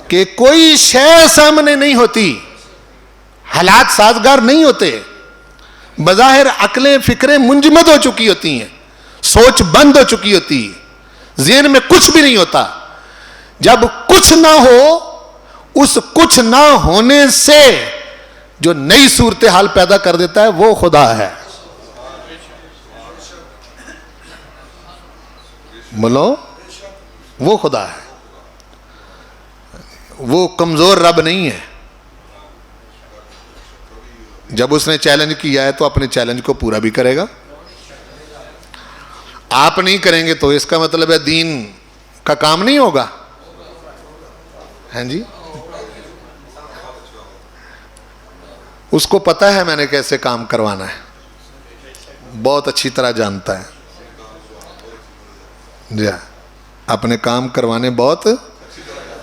کہ کوئی شے سامنے نہیں ہوتی، حالات سازگار نہیں ہوتے، بظاہر عقلیں فکریں منجمد ہو چکی ہوتی ہیں، سوچ بند ہو چکی ہوتی، ذہن میں کچھ بھی نہیں ہوتا۔ جب کچھ نہ ہو، اس کچھ نہ ہونے سے جو نئی صورتحال پیدا کر دیتا ہے وہ خدا ہے۔ بولو وہ خدا ہے، وہ کمزور رب نہیں ہے۔ جب اس نے چیلنج کیا ہے تو اپنے چیلنج کو پورا بھی کرے گا۔ آپ نہیں کریں گے تو اس کا مطلب ہے دین کا کام نہیں ہوگا۔ ہیں جی، اس کو پتا ہے میں نے کیسے کام کروانا ہے، بہت اچھی طرح جانتا ہے جی، اپنے کام کروانے بہت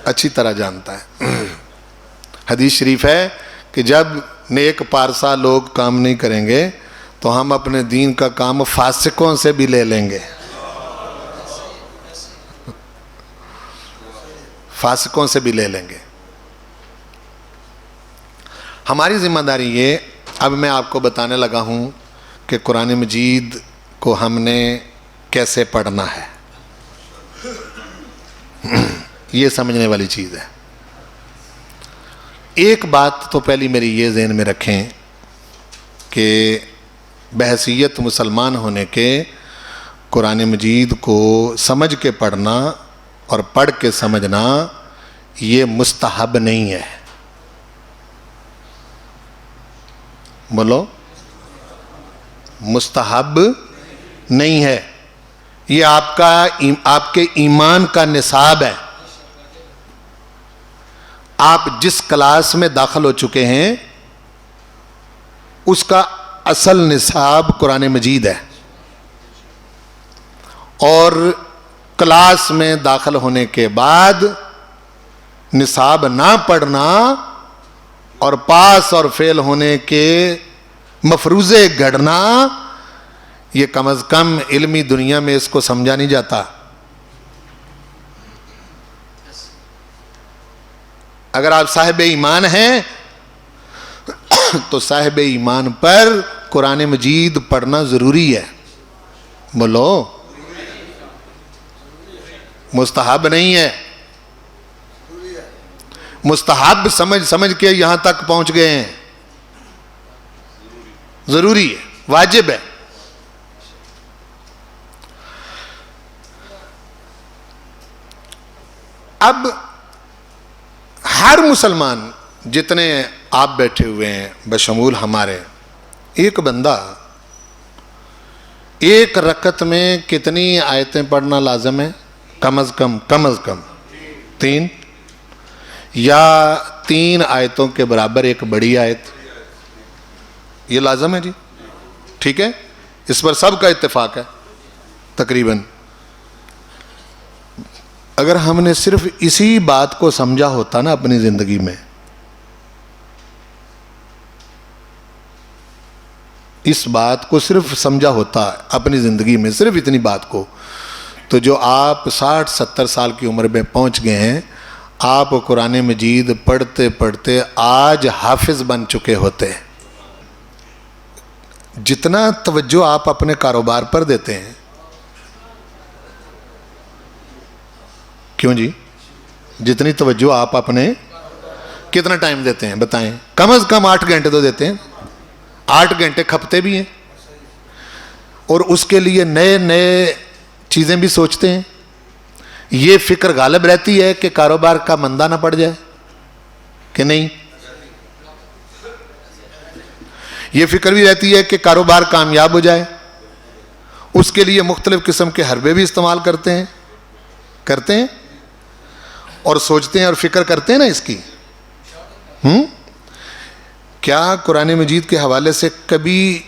اچھی طرح جانتا ہے۔ حدیث شریف ہے کہ جب نیک پارسا لوگ کام نہیں کریں گے تو ہم اپنے دین کا کام فاسقوں سے بھی لے لیں گے۔ فاسقوں سے بھی لے لیں گے۔ ہماری ذمہ داری یہ، اب میں آپ کو بتانے لگا ہوں کہ قرآن مجید کو ہم نے کیسے پڑھنا ہے، یہ سمجھنے والی چیز ہے۔ ایک بات تو پہلی میری یہ ذہن میں رکھیں کہ بحیثیت مسلمان ہونے کے قرآن مجید کو سمجھ کے پڑھنا اور پڑھ کے سمجھنا یہ مستحب نہیں ہے. بولو, مستحب نہیں ہے. یہ آپ کے ایمان کا نصاب ہے. آپ جس کلاس میں داخل ہو چکے ہیں اس کا اصل نصاب قرآن مجید ہے, اور کلاس میں داخل ہونے کے بعد نصاب نہ پڑھنا اور پاس اور فیل ہونے کے مفروضے گھڑنا, یہ کم از کم علمی دنیا میں اس کو سمجھا نہیں جاتا. اگر آپ صاحب ایمان ہیں تو صاحب ایمان پر قرآن مجید پڑھنا ضروری ہے. بولو, مستحب نہیں ہے. مستحب سمجھ کے یہاں تک پہنچ گئے ہیں, ضروری ہے, واجب ہے. اب ہر مسلمان, جتنے آپ بیٹھے ہوئے ہیں بشمول ہمارے, ایک بندہ ایک رکعت میں کتنی آیتیں پڑھنا لازم ہے؟ کم از کم 3, یا 3 آیتوں کے برابر ایک بڑی آیت, یہ لازم ہے جی. ٹھیک ہے, اس پر سب کا اتفاق ہے تقریباً. اگر ہم نے صرف اسی بات کو سمجھا ہوتا نا اپنی زندگی میں, اس بات کو صرف سمجھا ہوتا اپنی زندگی میں, صرف اتنی بات کو, تو جو آپ 60-70 سال کی عمر میں پہنچ گئے ہیں, آپ قرآن مجید پڑھتے پڑھتے آج حافظ بن چکے ہوتے ہیں. جتنا توجہ آپ اپنے کاروبار پر دیتے ہیں, کیوں جی, جتنی توجہ آپ اپنے, کتنا ٹائم دیتے ہیں بتائیں؟ کم از کم 8 گھنٹے تو دیتے ہیں. 8 گھنٹے کھپتے بھی ہیں, اور اس کے لیے نئے چیزیں بھی سوچتے ہیں. یہ فکر غالب رہتی ہے کہ کاروبار کا مندہ نہ پڑ جائے کہ نہیں؟ یہ فکر بھی رہتی ہے کہ کاروبار کامیاب ہو جائے. اس کے لیے مختلف قسم کے حربے بھی استعمال کرتے ہیں اور سوچتے ہیں اور فکر کرتے ہیں نا اس کی. کیا قرآن مجید کے حوالے سے کبھی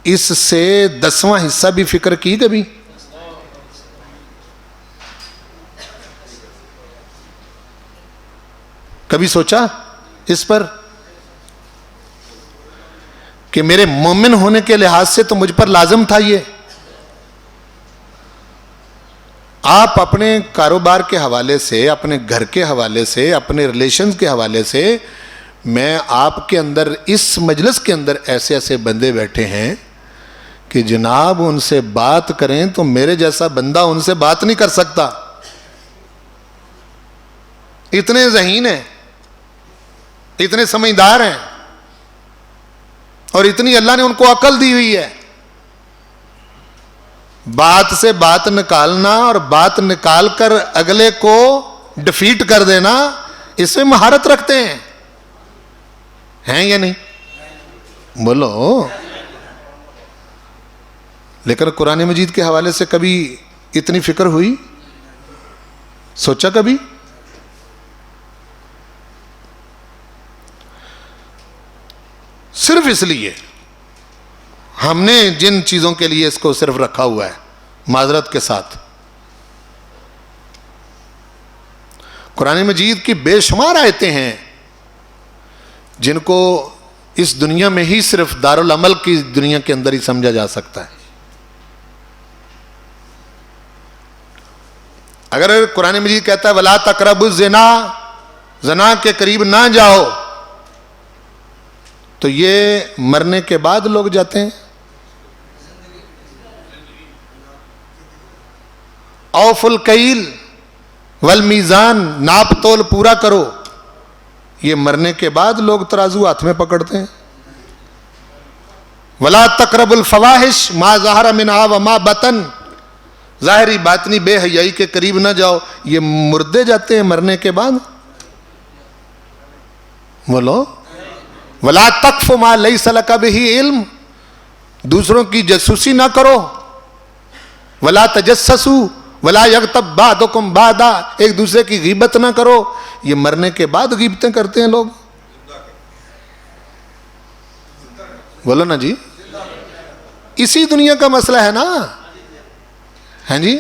اس سے 10واں حصہ بھی فکر کی؟ کبھی سوچا اس پر کہ میرے مومن ہونے کے لحاظ سے تو مجھ پر لازم تھا یہ؟ آپ اپنے کاروبار کے حوالے سے, اپنے گھر کے حوالے سے, اپنے ریلیشنز کے حوالے سے, میں آپ کے اندر اس مجلس کے اندر ایسے بندے بیٹھے ہیں کہ جناب ان سے بات کریں تو میرے جیسا بندہ ان سے بات نہیں کر سکتا. اتنے ذہین ہیں, اتنے سمجھدار ہیں, اور اتنی اللہ نے ان کو عقل دی ہوئی ہے. بات سے بات نکالنا اور بات نکال کر اگلے کو ڈیفیٹ کر دینا, اس میں مہارت رکھتے ہیں یا نہیں؟ بولو. لیکن قرآن مجید کے حوالے سے کبھی اتنی فکر ہوئی؟ سوچا کبھی؟ صرف اس لیے ہم نے جن چیزوں کے لیے اس کو صرف رکھا ہوا ہے, معذرت کے ساتھ, قرآن مجید کی بے شمار آیتیں ہیں جن کو اس دنیا میں ہی صرف دارالعمل کی دنیا کے اندر ہی سمجھا جا سکتا ہے. اگر قرآن مجید کہتا ہے وَلَا تَقْرَبُوا الزِّنَا, زنا کے قریب نہ جاؤ, تو یہ مرنے کے بعد لوگ جاتے ہیں. اوف الکیل والمیزان, ناپ تول پورا کرو, یہ مرنے کے بعد لوگ ترازو ہاتھ میں پکڑتے ہیں. وَلَا تَقْرَبُوا الْفَوَاحِشَ مَا ظَهَرَ مِنْهَا وَمَا بَطَنَ, ظاہری باطنی بے حیائی کے قریب نہ جاؤ. یہ مردے جاتے ہیں مرنے کے بعد. بولو وَلَا تَقْفُ مَا لَيْسَ لَكَ بِهِ علم. دوسروں کی جاسوسی نہ کرو. وَلَا تَجَسَّسُوا وَلَا يَغْتَبْ بَعْضُكُمْ بَعْضًا. ایک دوسرے کی غیبت نہ کرو. یہ مرنے کے بعد غیبتیں کرتے ہیں لوگ. بولو نا جی, اسی دنیا کا مسئلہ ہے نا. ہیں جی,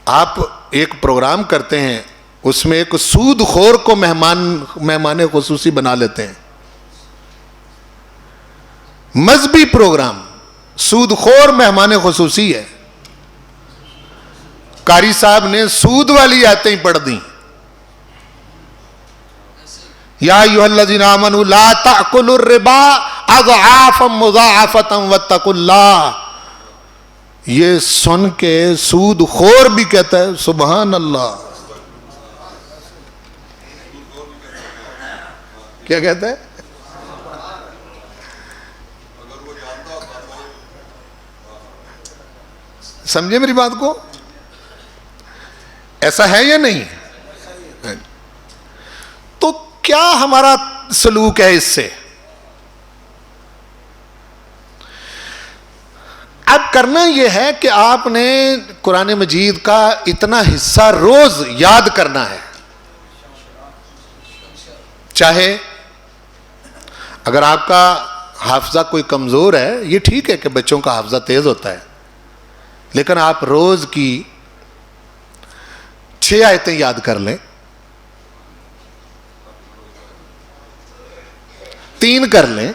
آپ ایک پروگرام کرتے ہیں, اس میں ایک سود خور کو مہمان خصوصی بنا لیتے ہیں. مذہبی پروگرام, سود خور مہمان خصوصی ہے. قاری صاحب نے سود والی آیتیں پڑھ دیں. یا ایھا الذین آمنوا لا تأکلوا الربا اضعافا مضاعفة واتقوا اللہ. یہ سن کے سود خور بھی کہتا ہے سبحان اللہ. کیا کہتا ہے؟ سمجھے میری بات کو؟ ایسا ہے یا نہیں؟ تو کیا ہمارا سلوک ہے اس سے؟ اب کرنا یہ ہے کہ آپ نے قرآن مجید کا اتنا حصہ روز یاد کرنا ہے. چاہے اگر آپ کا حافظہ کوئی کمزور ہے, یہ ٹھیک ہے کہ بچوں کا حافظہ تیز ہوتا ہے, لیکن آپ روز کی 6 آیتیں یاد کر لیں, 3 کر لیں,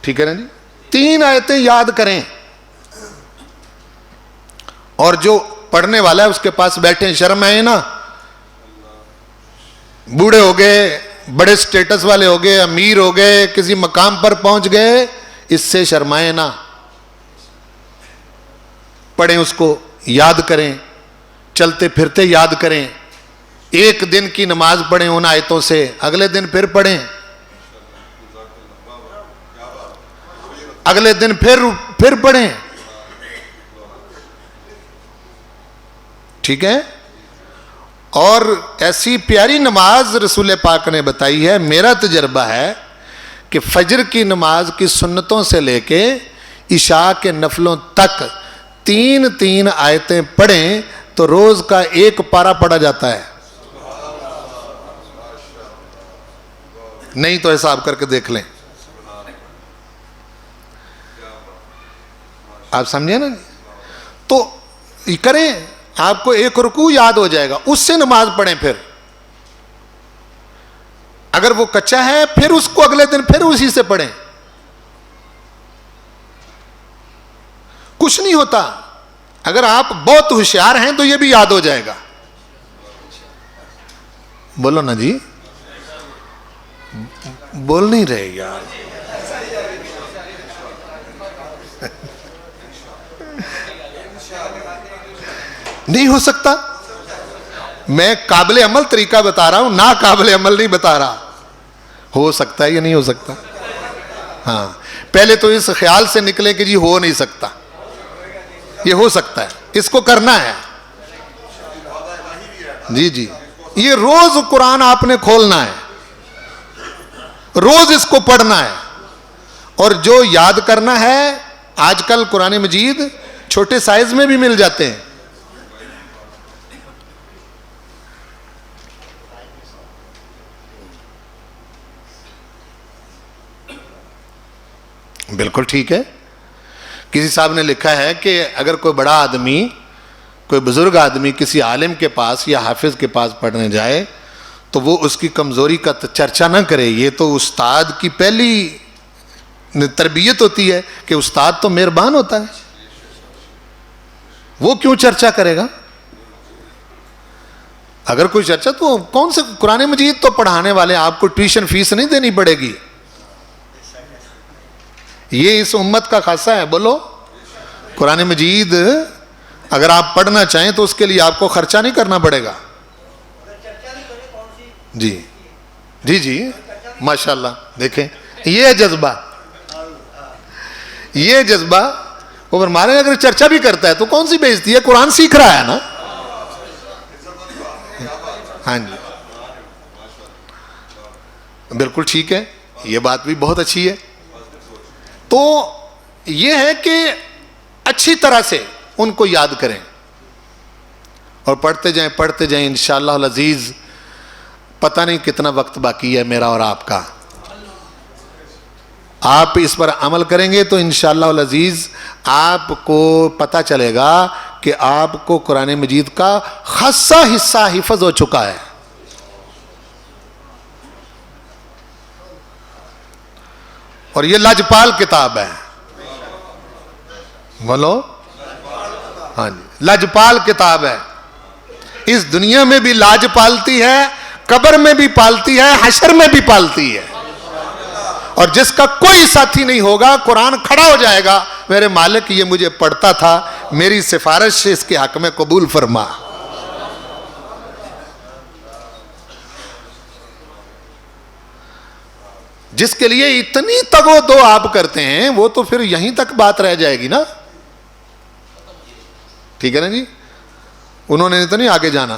ٹھیک ہے نا جی, 3 آیتیں یاد کریں. اور جو پڑھنے والا ہے اس کے پاس بیٹھیں. شرم ہے نا, بوڑھے ہو گئے, بڑے سٹیٹس والے ہو گئے, امیر ہو گئے, کسی مقام پر پہنچ گئے, اس سے شرمائیں نا. پڑھیں, اس کو یاد کریں, چلتے پھرتے یاد کریں. ایک دن کی نماز پڑھیں ان آیتوں سے, اگلے دن پھر پڑھیں, اگلے دن پھر پڑھیں. ٹھیک ہے. اور ایسی پیاری نماز رسول پاک نے بتائی ہے. میرا تجربہ ہے کہ فجر کی نماز کی سنتوں سے لے کے عشاء کے نفلوں تک 3 آیتیں پڑھیں تو روز کا 1 پارہ پڑھا جاتا ہے. نہیں تو حساب کر کے دیکھ لیں. آپ سمجھے نا. تو کریں, آپ کو 1 رکوع یاد ہو جائے گا, اس سے نماز پڑھیں. پھر اگر وہ کچا ہے پھر اس کو اگلے دن پھر اسی سے پڑھیں. کچھ نہیں ہوتا. اگر آپ بہت ہوشیار ہیں تو یہ بھی یاد ہو جائے گا. بولو نا جی, بول نہیں رہے یار. نہیں ہو سکتا. میں قابل عمل طریقہ بتا رہا ہوں, نا قابل عمل نہیں بتا رہا. ہو سکتا ہے یا نہیں ہو سکتا؟ ہاں, پہلے تو اس خیال سے نکلے کہ جی ہو نہیں سکتا. یہ ہو سکتا ہے, اس کو کرنا ہے. جی جی, یہ روز قرآن آپ نے کھولنا ہے, روز اس کو پڑھنا ہے. اور جو یاد کرنا ہے, آج کل قرآن مجید چھوٹے سائز میں بھی مل جاتے ہیں. بالکل ٹھیک ہے. کسی صاحب نے لکھا ہے کہ اگر کوئی بڑا آدمی, کوئی بزرگ آدمی کسی عالم کے پاس یا حافظ کے پاس پڑھنے جائے تو وہ اس کی کمزوری کا چرچا نہ کرے. یہ تو استاد کی پہلی تربیت ہوتی ہے کہ استاد تو مہربان ہوتا ہے, وہ کیوں چرچا کرے گا؟ اگر کوئی چرچا تو کون سے, قرآن مجید تو پڑھانے والے, آپ کو ٹیوشن فیس نہیں دینی پڑے گی. یہ اس امت کا خاصہ ہے. بولو, قرآن مجید اگر آپ پڑھنا چاہیں تو اس کے لیے آپ کو خرچہ نہیں کرنا پڑے گا. جی جی جی, ماشاءاللہ. دیکھیں یہ ہے جذبہ, یہ جذبہ وہ فرما رہے ہیں اگر چرچا بھی کرتا ہے تو کون سی بےعزتی ہے, قرآن سیکھ رہا ہے نا. ہاں جی بالکل ٹھیک ہے, یہ بات بھی بہت اچھی ہے. تو یہ ہے کہ اچھی طرح سے ان کو یاد کریں اور پڑھتے جائیں انشاءاللہ العزیز. پتہ نہیں کتنا وقت باقی ہے میرا اور آپ کا. آپ اس پر عمل کریں گے تو انشاءاللہ العزیز آپ کو پتہ چلے گا کہ آپ کو قرآن مجید کا خاصا حصہ حفظ ہو چکا ہے. اور یہ لاجپال کتاب ہے. بولو ہاں جی, لاجپال کتاب ہے. اس دنیا میں بھی لاج پالتی ہے, قبر میں بھی پالتی ہے, حشر میں بھی پالتی ہے. اور جس کا کوئی ساتھی نہیں ہوگا قرآن کھڑا ہو جائے گا, میرے مالک یہ مجھے پڑھتا تھا, میری سفارش اس کے حق میں قبول فرما. جس کے لیے اتنی تگ و دو آپ کرتے ہیں وہ تو پھر یہیں تک بات رہ جائے گی نا. ٹھیک ہے نا جی, انہوں نے تو نہیں آگے جانا.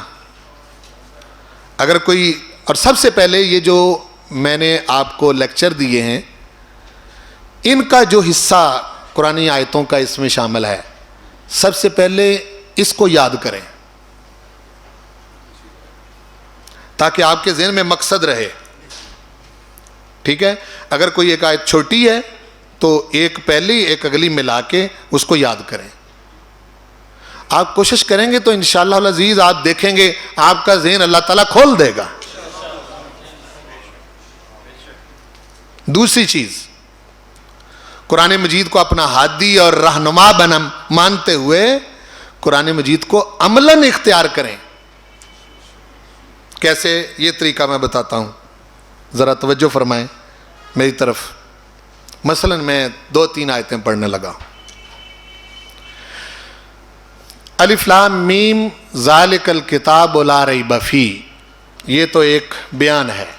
اگر کوئی, اور سب سے پہلے یہ جو میں نے آپ کو لیکچر دیے ہیں ان کا جو حصہ قرآن آیتوں کا اس میں شامل ہے, سب سے پہلے اس کو یاد کریں تاکہ آپ کے ذہن میں مقصد رہے. ٹھیک ہے, اگر کوئی ایک آیت چھوٹی ہے تو ایک پہلی ایک اگلی ملا کے اس کو یاد کریں. آپ کوشش کریں گے تو انشاءاللہ العزیز آپ دیکھیں گے آپ کا ذہن اللہ تعالیٰ کھول دے گا. دوسری چیز, قرآن مجید کو اپنا ہادی اور رہنما مانتے ہوئے قرآن مجید کو عملاً اختیار کریں. کیسے, یہ طریقہ میں بتاتا ہوں, ذرا توجہ فرمائیں میری طرف. مثلا میں 2-3 آیتیں پڑھنے لگا. الف لام میم ذالک الکتاب لا ریب فیہ, یہ تو ایک بیان ہے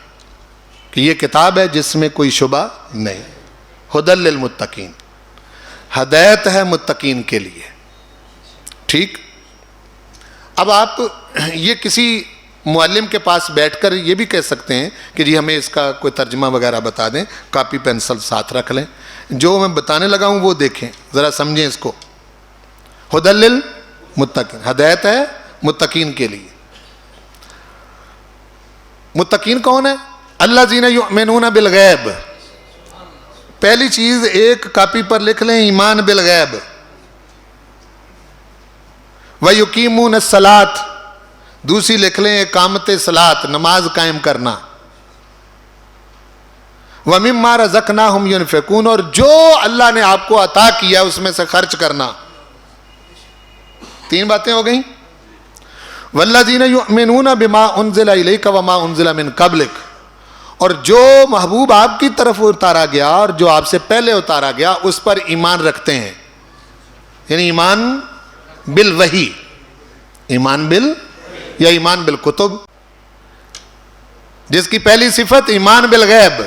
کہ یہ کتاب ہے جس میں کوئی شبہ نہیں. ھدی للمتقین, ہدایت ہے متقین کے لیے. ٹھیک, اب آپ یہ کسی معلم کے پاس بیٹھ کر یہ بھی کہہ سکتے ہیں کہ جی ہمیں اس کا کوئی ترجمہ وغیرہ بتا دیں, کاپی پینسل ساتھ رکھ لیں, جو میں بتانے لگا ہوں وہ دیکھیں ذرا سمجھیں اس کو. ھدی للمتقین, ہدایت ہے متقین کے لیے. متقین کون ہے؟ الذین یؤمنون بالغیب. پہلی چیز ایک کاپی پر لکھ لیں ایمان بالغیب. ویقیمون الصلاۃ, دوسری لکھ لیں اقامت صلاۃ, نماز قائم کرنا. ومما رزقناہم ینفقون, اور جو اللہ نے آپ کو عطا کیا اس میں سے خرچ کرنا. 3 باتیں ہو گئیں. والذین یؤمنون بما انزل الیک وما انزل من قبلک, اور جو محبوب آپ کی طرف اتارا گیا اور جو آپ سے پہلے اتارا گیا اس پر ایمان رکھتے ہیں. یعنی ایمان بالوحی, ایمان یا ایمان بالکتب, جس کی پہلی صفت ایمان بالغیب,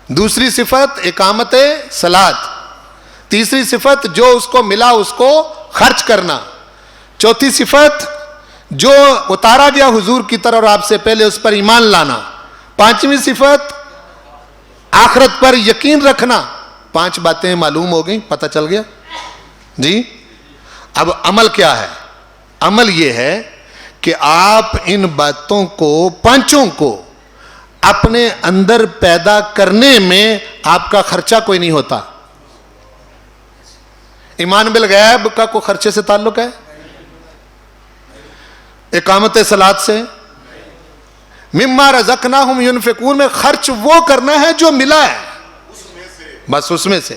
دوسری صفت اقامت صلاۃ, تیسری صفت جو اس کو ملا اس کو خرچ کرنا, چوتھی صفت جو اتارا گیا حضور کی طرف اور آپ سے پہلے اس پر ایمان لانا, پانچویں صفت آخرت پر یقین رکھنا. 5 باتیں معلوم ہو گئیں, پتہ چل گیا جی. اب عمل کیا ہے؟ عمل یہ ہے کہ آپ ان باتوں کو, 5 کو اپنے اندر پیدا کرنے میں آپ کا خرچہ کوئی نہیں ہوتا. ایمان بالغیب کا کوئی خرچے سے تعلق ہے؟ اقامت صلاۃ سے؟ مما رزقناہم ینفقون میں خرچ وہ کرنا ہے جو ملا ہے, بس اس میں سے,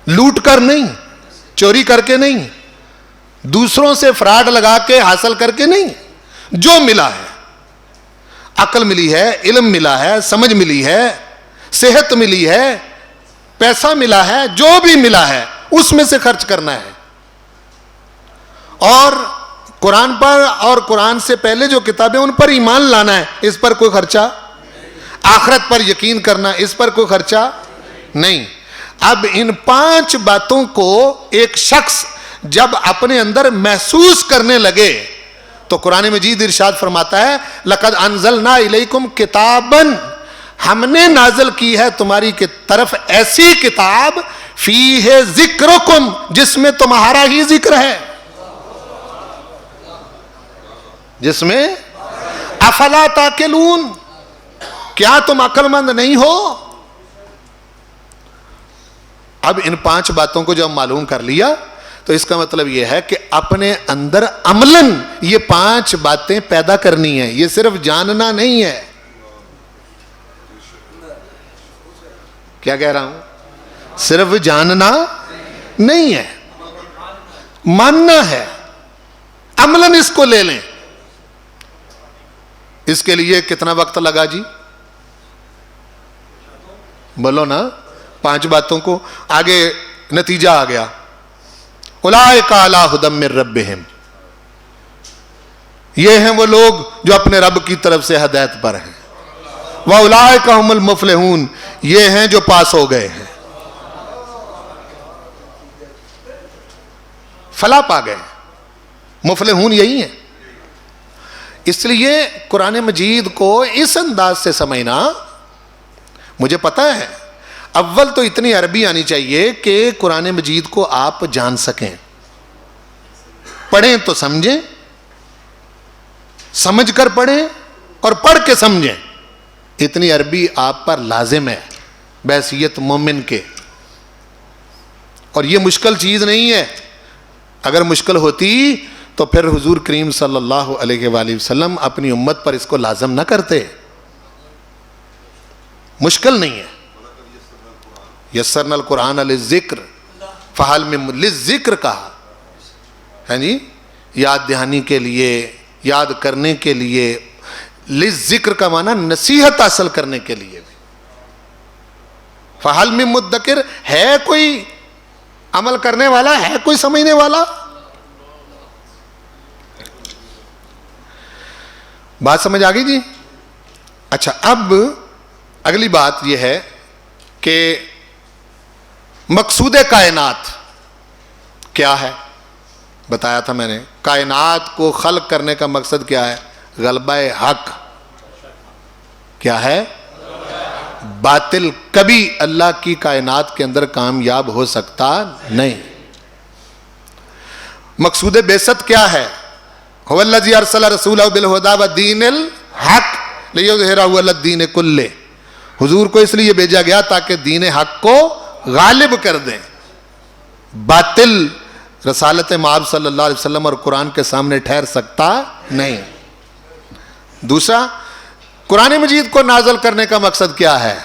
لوٹ کر نہیں, چوری کر کے نہیں, دوسروں سے فراڈ لگا کے حاصل کر کے نہیں, جو ملا ہے. عقل ملی ہے, علم ملا ہے, سمجھ ملی ہے, صحت ملی ہے, پیسہ ملا ہے, جو بھی ملا ہے اس میں سے خرچ کرنا ہے. اور قرآن پر اور قرآن سے پہلے جو کتابیں ان پر ایمان لانا ہے, اس پر کوئی خرچہ. آخرت پر یقین کرنا, اس پر کوئی خرچہ نہیں. اب ان 5 باتوں کو ایک شخص جب اپنے اندر محسوس کرنے لگے تو قرآن مجید ارشاد فرماتا ہے لقد انزلنا الیکم کتابا، ہم نے نازل کی ہے تمہاری کی طرف ایسی کتاب فیہ ذکرکم، جس میں تمہارا ہی ذکر ہے، جس میں افلا تاکلون، کیا تم عقل مند نہیں ہو؟ اب ان 5 باتوں کو جب معلوم کر لیا تو اس کا مطلب یہ ہے کہ اپنے اندر عملاً یہ 5 باتیں پیدا کرنی ہیں، یہ صرف جاننا نہیں ہے. کیا کہہ رہا ہوں؟ صرف جاننا نہیں ہے، ماننا ہے، عملاً اس کو لے لیں. اس کے لیے کتنا وقت لگا جی؟ بولو نا. 5 باتوں کو آگے نتیجہ آ گیا، اولئک علی ھدی من ربہم، یہ ہیں وہ لوگ جو اپنے رب کی طرف سے ہدایت پر ہیں. واولئک ھم المفلحون، یہ ہیں جو پاس ہو گئے ہیں، فلاح پا گئے. مفلحون یہی ہیں. اس لیے قرآن مجید کو اس انداز سے سمجھنا، مجھے پتا ہے اول تو اتنی عربی آنی چاہیے کہ قرآن مجید کو آپ جان سکیں، پڑھیں تو سمجھیں، سمجھ کر پڑھیں اور پڑھ کے سمجھیں. اتنی عربی آپ پر لازم ہے بحیثیت مومن کے. اور یہ مشکل چیز نہیں ہے. اگر مشکل ہوتی تو پھر حضور کریم صلی اللہ علیہ وآلہ وسلم اپنی امت پر اس کو لازم نہ کرتے. مشکل نہیں ہے. یسرنا القرآن للذکر فہل من للذکر کہا ہے جی، یاد دہانی کے لیے، یاد کرنے کے لیے. للذکر کا معنی نصیحت حاصل کرنے کے لیے. فہل من مدکر، ہے کوئی عمل کرنے والا، ہے کوئی سمجھنے والا؟ بات سمجھ آ گئی جی؟ اچھا، اب اگلی بات یہ ہے کہ مقصود کائنات کیا ہے؟ بتایا تھا میں نے، کائنات کو خلق کرنے کا مقصد کیا ہے؟ غلبہ حق. کیا ہے؟ باطل کبھی اللہ کی کائنات کے اندر کامیاب ہو سکتا نہیں. مقصود بعثت کیا ہے؟ هو الذی ارسل رسولہ بالہدی ودین الحق لیظہرہ علی الدین کلہ. حضور کو اس لیے بھیجا گیا تاکہ دین حق کو غالب کر دیں. باطل رسالت مآب صلی اللہ علیہ وسلم اور قرآن کے سامنے ٹھہر سکتا نہیں. دوسرا، قرآن مجید کو نازل کرنے کا مقصد کیا ہے؟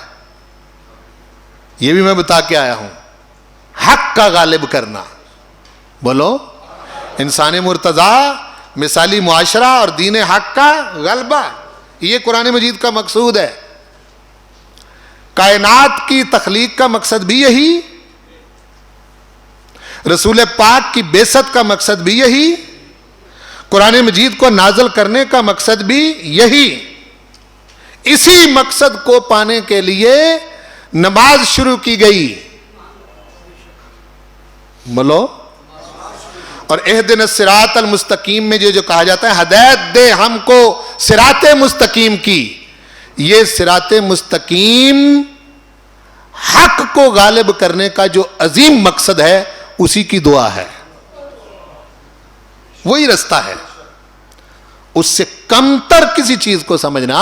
یہ بھی میں بتا کے آیا ہوں، حق کا غالب کرنا. بولو، انسان مرتضیٰ، مثالی معاشرہ اور دین حق کا غلبہ، یہ قرآن مجید کا مقصود ہے. کائنات کی تخلیق کا مقصد بھی یہی، رسول پاک کی بعثت کا مقصد بھی یہی، قرآن مجید کو نازل کرنے کا مقصد بھی یہی. اسی مقصد کو پانے کے لیے نماز شروع کی گئی. بولو. اور اہدنا الصراط المستقیم میں جو کہا جاتا ہے ہدایت دے ہم کو صراط مستقیم کی، یہ صراط مستقیم حق کو غالب کرنے کا جو عظیم مقصد ہے اسی کی دعا ہے، وہی رستہ ہے. اس سے کمتر کسی چیز کو سمجھنا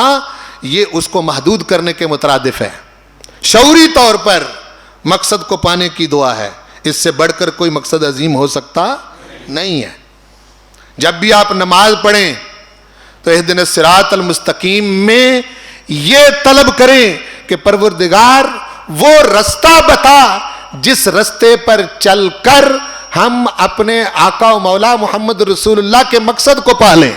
یہ اس کو محدود کرنے کے مترادف ہے. شعوری طور پر مقصد کو پانے کی دعا ہے، اس سے بڑھ کر کوئی مقصد عظیم ہو سکتا نہیں ہے. جب بھی آپ نماز پڑھیں تو اہدنا الصراط المستقیم میں یہ طلب کریں کہ پروردگار وہ رستہ بتا جس رستے پر چل کر ہم اپنے آقا و مولا محمد رسول اللہ کے مقصد کو پا لیں.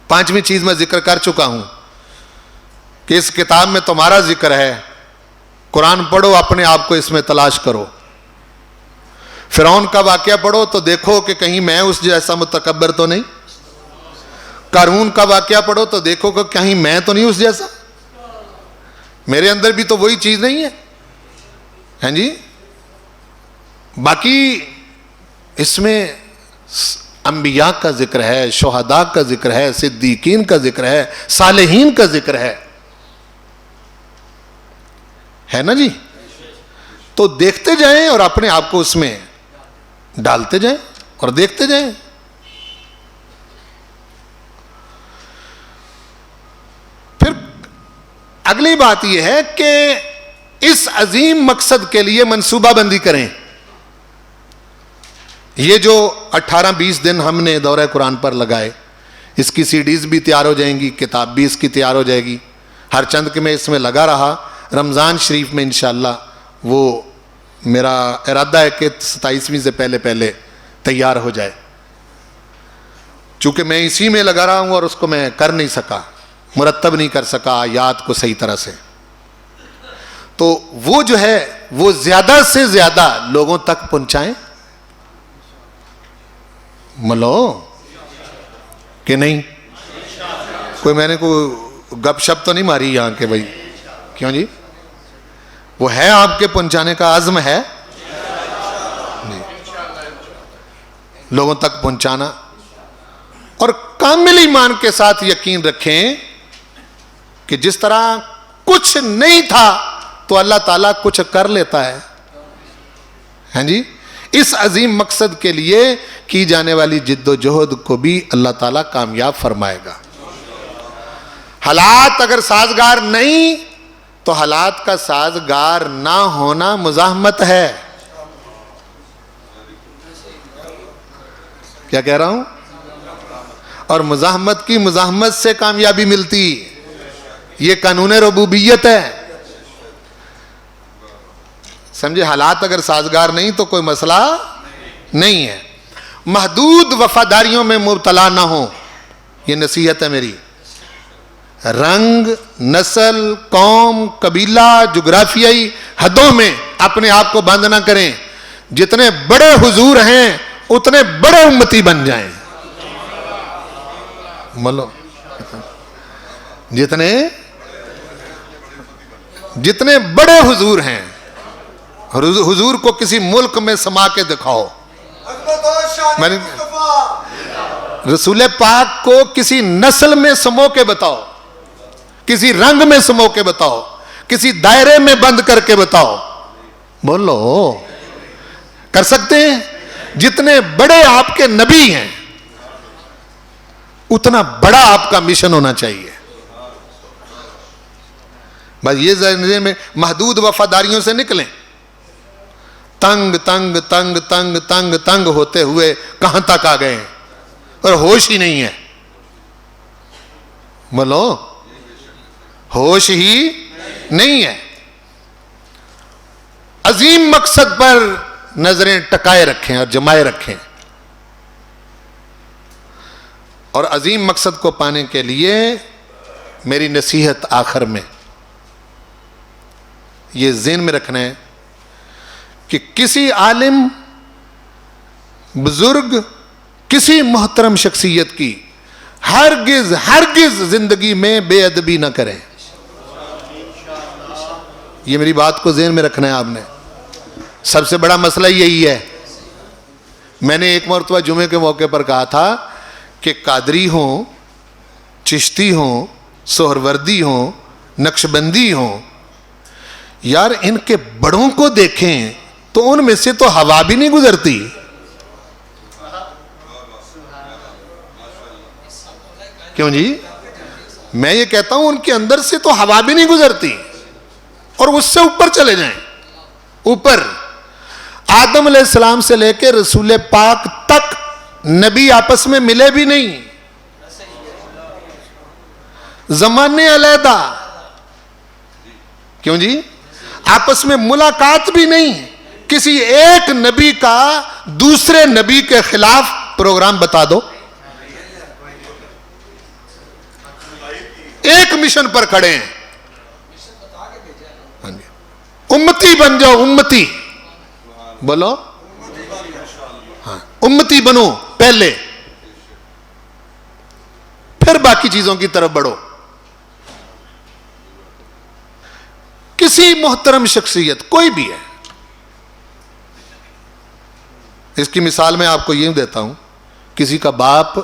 پانچویں چیز میں ذکر کر چکا ہوں کہ اس کتاب میں تمہارا ذکر ہے. قرآن پڑھو، اپنے آپ کو اس میں تلاش کرو. فرعون کا واقعہ پڑھو تو دیکھو کہ کہیں میں اس جیسا متکبر تو نہیں. قارون کا واقعہ پڑھو تو دیکھو کہ کہیں میں تو نہیں اس جیسا, میرے اندر بھی تو وہی چیز نہیں ہے. ہاں جی, باقی اس میں انبیاء کا ذکر ہے, شہداء کا ذکر ہے, صدیقین کا ذکر ہے, صالحین کا ذکر ہے نا جی. تو دیکھتے جائیں اور اپنے آپ کو اس میں ڈالتے جائیں اور دیکھتے جائیں. پھر اگلی بات یہ ہے کہ اس عظیم مقصد کے لیے منصوبہ بندی کریں. یہ جو 18-20 دن ہم نے دورہ قرآن پر لگائے, اس کی سی ڈیز بھی تیار ہو جائیں گی, کتاب بھی اس کی تیار ہو جائے گی. ہر چند کہ میں اس میں لگا رہا, رمضان شریف میں انشاءاللہ وہ میرا ارادہ ہے کہ 27ویں سے پہلے تیار ہو جائے. چونکہ میں اسی میں لگا رہا ہوں اور اس کو میں کر نہیں سکا, مرتب نہیں کر سکا آیات کو صحیح طرح سے. تو وہ جو ہے وہ زیادہ سے زیادہ لوگوں تک پہنچائیں. ملو کہ نہیں, کوئی میں نے کوئی گپ شپ تو نہیں ماری یہاں کے بھائی, کیوں جی؟ وہ ہے آپ کے پہنچانے کا عزم ہے لوگوں تک پہنچانا. اور کامل ایمان کے ساتھ یقین رکھیں کہ جس طرح کچھ نہیں تھا تو اللہ تعالیٰ کچھ کر لیتا ہے. ہاں جی, اس عظیم مقصد کے لیے کی جانے والی جد و جہد کو بھی اللہ تعالیٰ کامیاب فرمائے گا. حالات اگر سازگار نہیں تو حالات کا سازگار نہ ہونا مزاحمت ہے. کیا کہہ رہا ہوں؟ اور مزاحمت کی مزاحمت سے کامیابی ملتی, یہ قانون ربوبیت ہے. سمجھے, حالات اگر سازگار نہیں تو کوئی مسئلہ نہیں ہے. محدود وفاداریوں میں مبتلا نہ ہو, یہ نصیحت ہے میری. رنگ, نسل, قوم, قبیلہ, جغرافیائی حدوں میں اپنے آپ کو بند نہ کریں. جتنے بڑے حضور ہیں اتنے بڑے امتی بن جائیں. ملو, جتنے بڑے حضور ہیں, حضور کو کسی ملک میں سما کے دکھاؤ. میں نے رسول پاک کو کسی نسل میں سمو کے بتاؤ, کسی رنگ میں سمو کے بتاؤ, کسی دائرے میں بند کر کے بتاؤ. بولو, کر سکتے ہیں؟ جتنے بڑے آپ کے نبی ہیں اتنا بڑا آپ کا مشن ہونا چاہیے. بس یہ ذہن میں محدود وفاداریوں سے نکلیں. تنگ تنگ تنگ تنگ تنگ تنگ ہوتے ہوئے کہاں تک آ گئے اور ہوش ہی نہیں ہے. بولو, ہوش ہی نہیں ہے. عظیم مقصد پر نظریں ٹکائے رکھیں اور جمائے رکھیں. اور عظیم مقصد کو پانے کے لیے میری نصیحت آخر میں یہ ذہن میں رکھنا ہے کہ کسی عالم, بزرگ, کسی محترم شخصیت کی ہرگز زندگی میں بے ادبی نہ کریں. یہ میری بات کو ذہن میں رکھنا ہے آپ نے. سب سے بڑا مسئلہ یہی ہے. میں نے ایک مرتبہ جمعے کے موقع پر کہا تھا کہ قادری ہوں, چشتی ہوں, سہروردی ہوں, نقشبندی ہوں, یار ان کے بڑوں کو دیکھیں تو ان میں سے تو ہوا بھی نہیں گزرتی. کیوں جی؟ میں یہ کہتا ہوں ان کے اندر سے تو ہوا بھی نہیں گزرتی. اور اس سے اوپر چلے جائیں, اوپر. آدم علیہ السلام سے لے کے رسول پاک تک نبی آپس میں ملے بھی نہیں, زمانے علیحدہ. کیوں جی؟ آپس میں ملاقات بھی نہیں. کسی ایک نبی کا دوسرے نبی کے خلاف پروگرام بتا دو. ایک مشن پر کھڑے ہیں, امتی بن جاؤ, امتی. بولو, ہاں امتی بنو. پھر باقی چیزوں کی طرف بڑھو. کسی محترم شخصیت کوئی بھی ہے, اس کی مثال میں آپ کو یہ دیتا ہوں, کسی کا باپ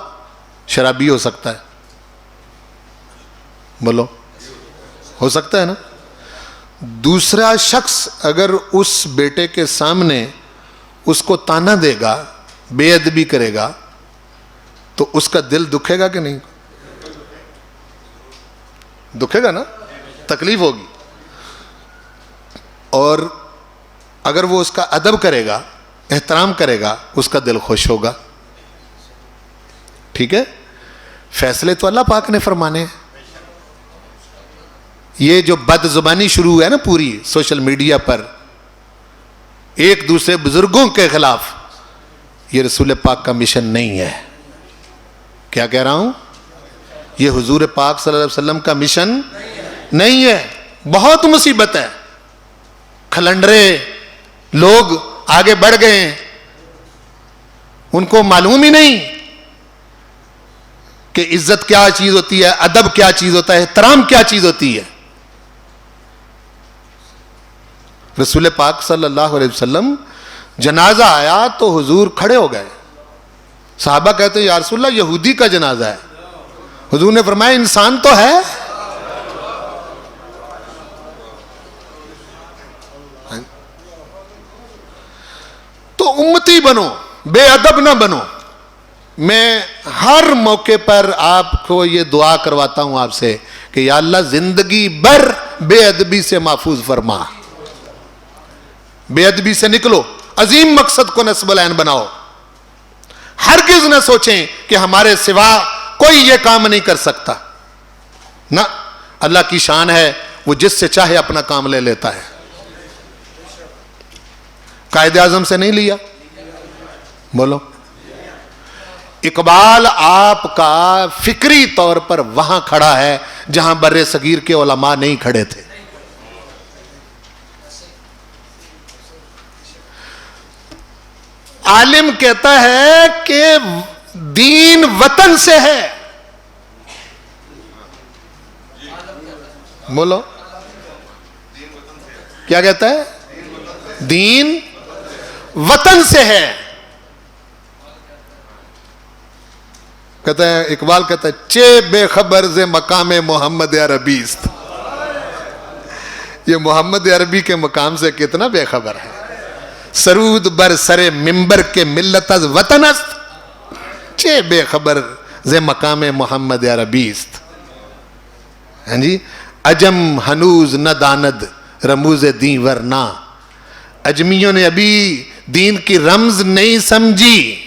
شرابی ہو سکتا ہے, بولو ہو سکتا ہے نا. دوسرا شخص اگر اس بیٹے کے سامنے اس کو تانا دے گا, بے ادبی کرے گا, تو اس کا دل دکھے گا کہ نہیں؟ دکھے گا نا, تکلیف ہوگی. اور اگر وہ اس کا ادب کرے گا, احترام کرے گا, اس کا دل خوش ہوگا. ٹھیک ہے, فیصلے تو اللہ پاک نے فرمانے ہیں. یہ جو بد زبانی شروع ہے نا پوری سوشل میڈیا پر ایک دوسرے بزرگوں کے خلاف, یہ رسول پاک کا مشن نہیں ہے. کیا کہہ رہا ہوں؟ یہ حضور پاک صلی اللہ علیہ وسلم کا مشن نہیں ہے. بہت مصیبت ہے. کھلنڈرے لوگ آگے بڑھ گئے ہیں, ان کو معلوم ہی نہیں کہ عزت کیا چیز ہوتی ہے, ادب کیا چیز ہوتا ہے, احترام کیا چیز ہوتی ہے. رسول پاک صلی اللہ علیہ وسلم جنازہ آیا تو حضور کھڑے ہو گئے. صحابہ کہتے ہیں یا رسول اللہ یہودی کا جنازہ ہے. حضور نے فرمایا انسان تو ہے. تو امتی بنو, بے ادب نہ بنو. میں ہر موقع پر آپ کو یہ دعا کرواتا ہوں آپ سے کہ یا اللہ زندگی بھر بے ادبی سے محفوظ فرما. بے ادبی سے نکلو, عظیم مقصد کو نصب العین بناؤ. ہرگز نہ سوچیں کہ ہمارے سوا کوئی یہ کام نہیں کر سکتا. نہ, اللہ کی شان ہے, وہ جس سے چاہے اپنا کام لے لیتا ہے. قائد اعظم سے نہیں لیا, بولو. اقبال آپ کا فکری طور پر وہاں کھڑا ہے جہاں بر صغیر کے علماء نہیں کھڑے تھے. عالم کہتا ہے کہ دین وطن سے ہے. بولو کیا کہتا ہے؟ دین وطن سے ہے. کہتا ہے اقبال کہتا ہے چے بے خبر ز مقام محمد عربیست. یہ محمد عربی کے مقام سے کتنا بے خبر ہے. سرود بر سر ممبر کے ملت از وطن است, چے بے خبر ز مقام محمد عربیست. ہاں جی, اجم ہنوز نہ داند رموز دین ورنہ. اجمیوں نے ابھی دین کی رمز نہیں سمجھی.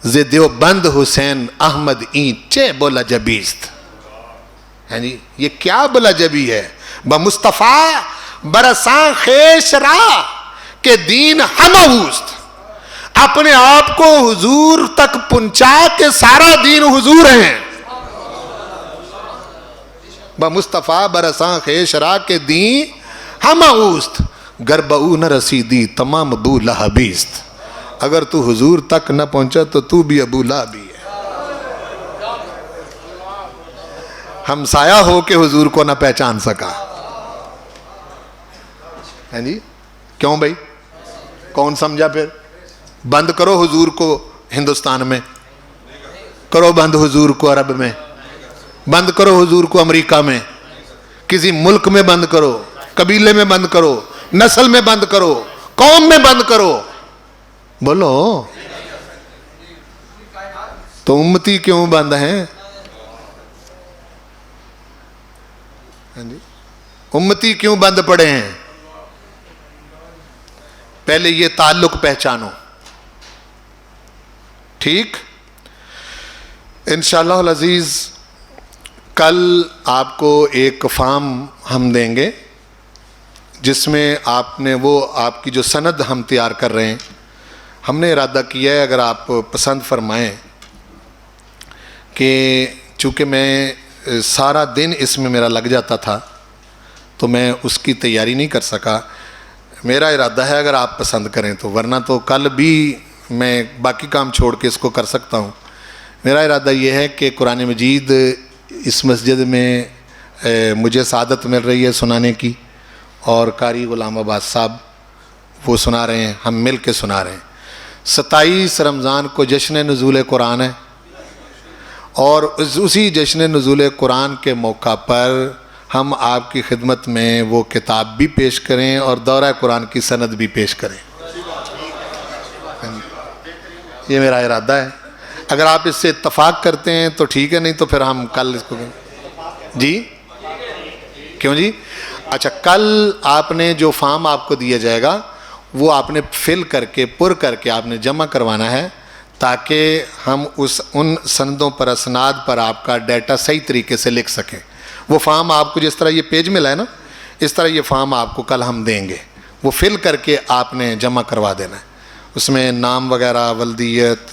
ز دیوبند حسین احمد این چے بولا جبیست. ہاں جی, یہ کیا بولا جبی ہے. بمصطفیٰ برساں خیش راہ کہ دین ہمہوست. اپنے آپ کو حضور تک پہنچا کے سارا دین حضور ہیں. بمصطفیٰ برساں خیش راہ کے دین ہمہوست. گر بہو نہ رسیدی تمام ابو لہبیست. اگر تو حضور تک نہ پہنچا تو بھی ابو لہبی ہے. ہمسایہ ہو کے حضور کو نہ پہچان سکا. ہیں جی, کیوں بھائی؟ کون سمجھا؟ پھر بند کرو حضور کو ہندوستان میں, کرو بند حضور کو عرب میں, بند کرو حضور کو امریکہ میں, کسی ملک میں بند کرو, قبیلے میں بند کرو, نسل میں بند کرو, قوم میں بند کرو. بولو تو امتی کیوں بند ہیں؟ امتی کیوں بند پڑے ہیں؟ پہلے یہ تعلق پہچانو. ٹھیک, انشاءاللہ العزیز کل آپ کو ایک فارم ہم دیں گے جس میں آپ نے وہ آپ کی جو سند ہم تیار کر رہے ہیں, ہم نے ارادہ کیا ہے اگر آپ پسند فرمائیں کہ چونکہ میں سارا دن اس میں میرا لگ جاتا تھا تو میں اس کی تیاری نہیں کر سکا. میرا ارادہ ہے اگر آپ پسند کریں تو, ورنہ تو کل بھی میں باقی کام چھوڑ کے اس کو کر سکتا ہوں. میرا ارادہ یہ ہے کہ قرآن مجید اس مسجد میں مجھے سعادت مل رہی ہے سنانے کی، اور قاری غلام عباس صاحب وہ سنا رہے ہیں، ہم مل کے سنا رہے ہیں۔ 27 رمضان کو جشن نزول قرآن ہے، اور اسی جشن نزول قرآن کے موقع پر ہم آپ کی خدمت میں وہ کتاب بھی پیش کریں اور دورہ قرآن کی سند بھی پیش کریں۔ یہ میرا ارادہ ہے، اگر آپ اس سے اتفاق کرتے ہیں تو ٹھیک ہے، نہیں تو پھر ہم کل اس کو جی کیوں جی؟ اچھا، کل آپ نے جو فارم آپ کو دیا جائے گا وہ آپ نے فل کر کے پر کر کے آپ نے جمع کروانا ہے، تاکہ ہم ان سندوں پر اسناد پر آپ کا ڈیٹا صحیح طریقے سے لکھ سکیں۔ وہ فارم آپ کو جس طرح یہ پیج ملا ہے نا، اس طرح یہ فارم آپ کو کل ہم دیں گے، وہ فل کر کے آپ نے جمع کروا دینا ہے۔ اس میں نام وغیرہ، ولدیت،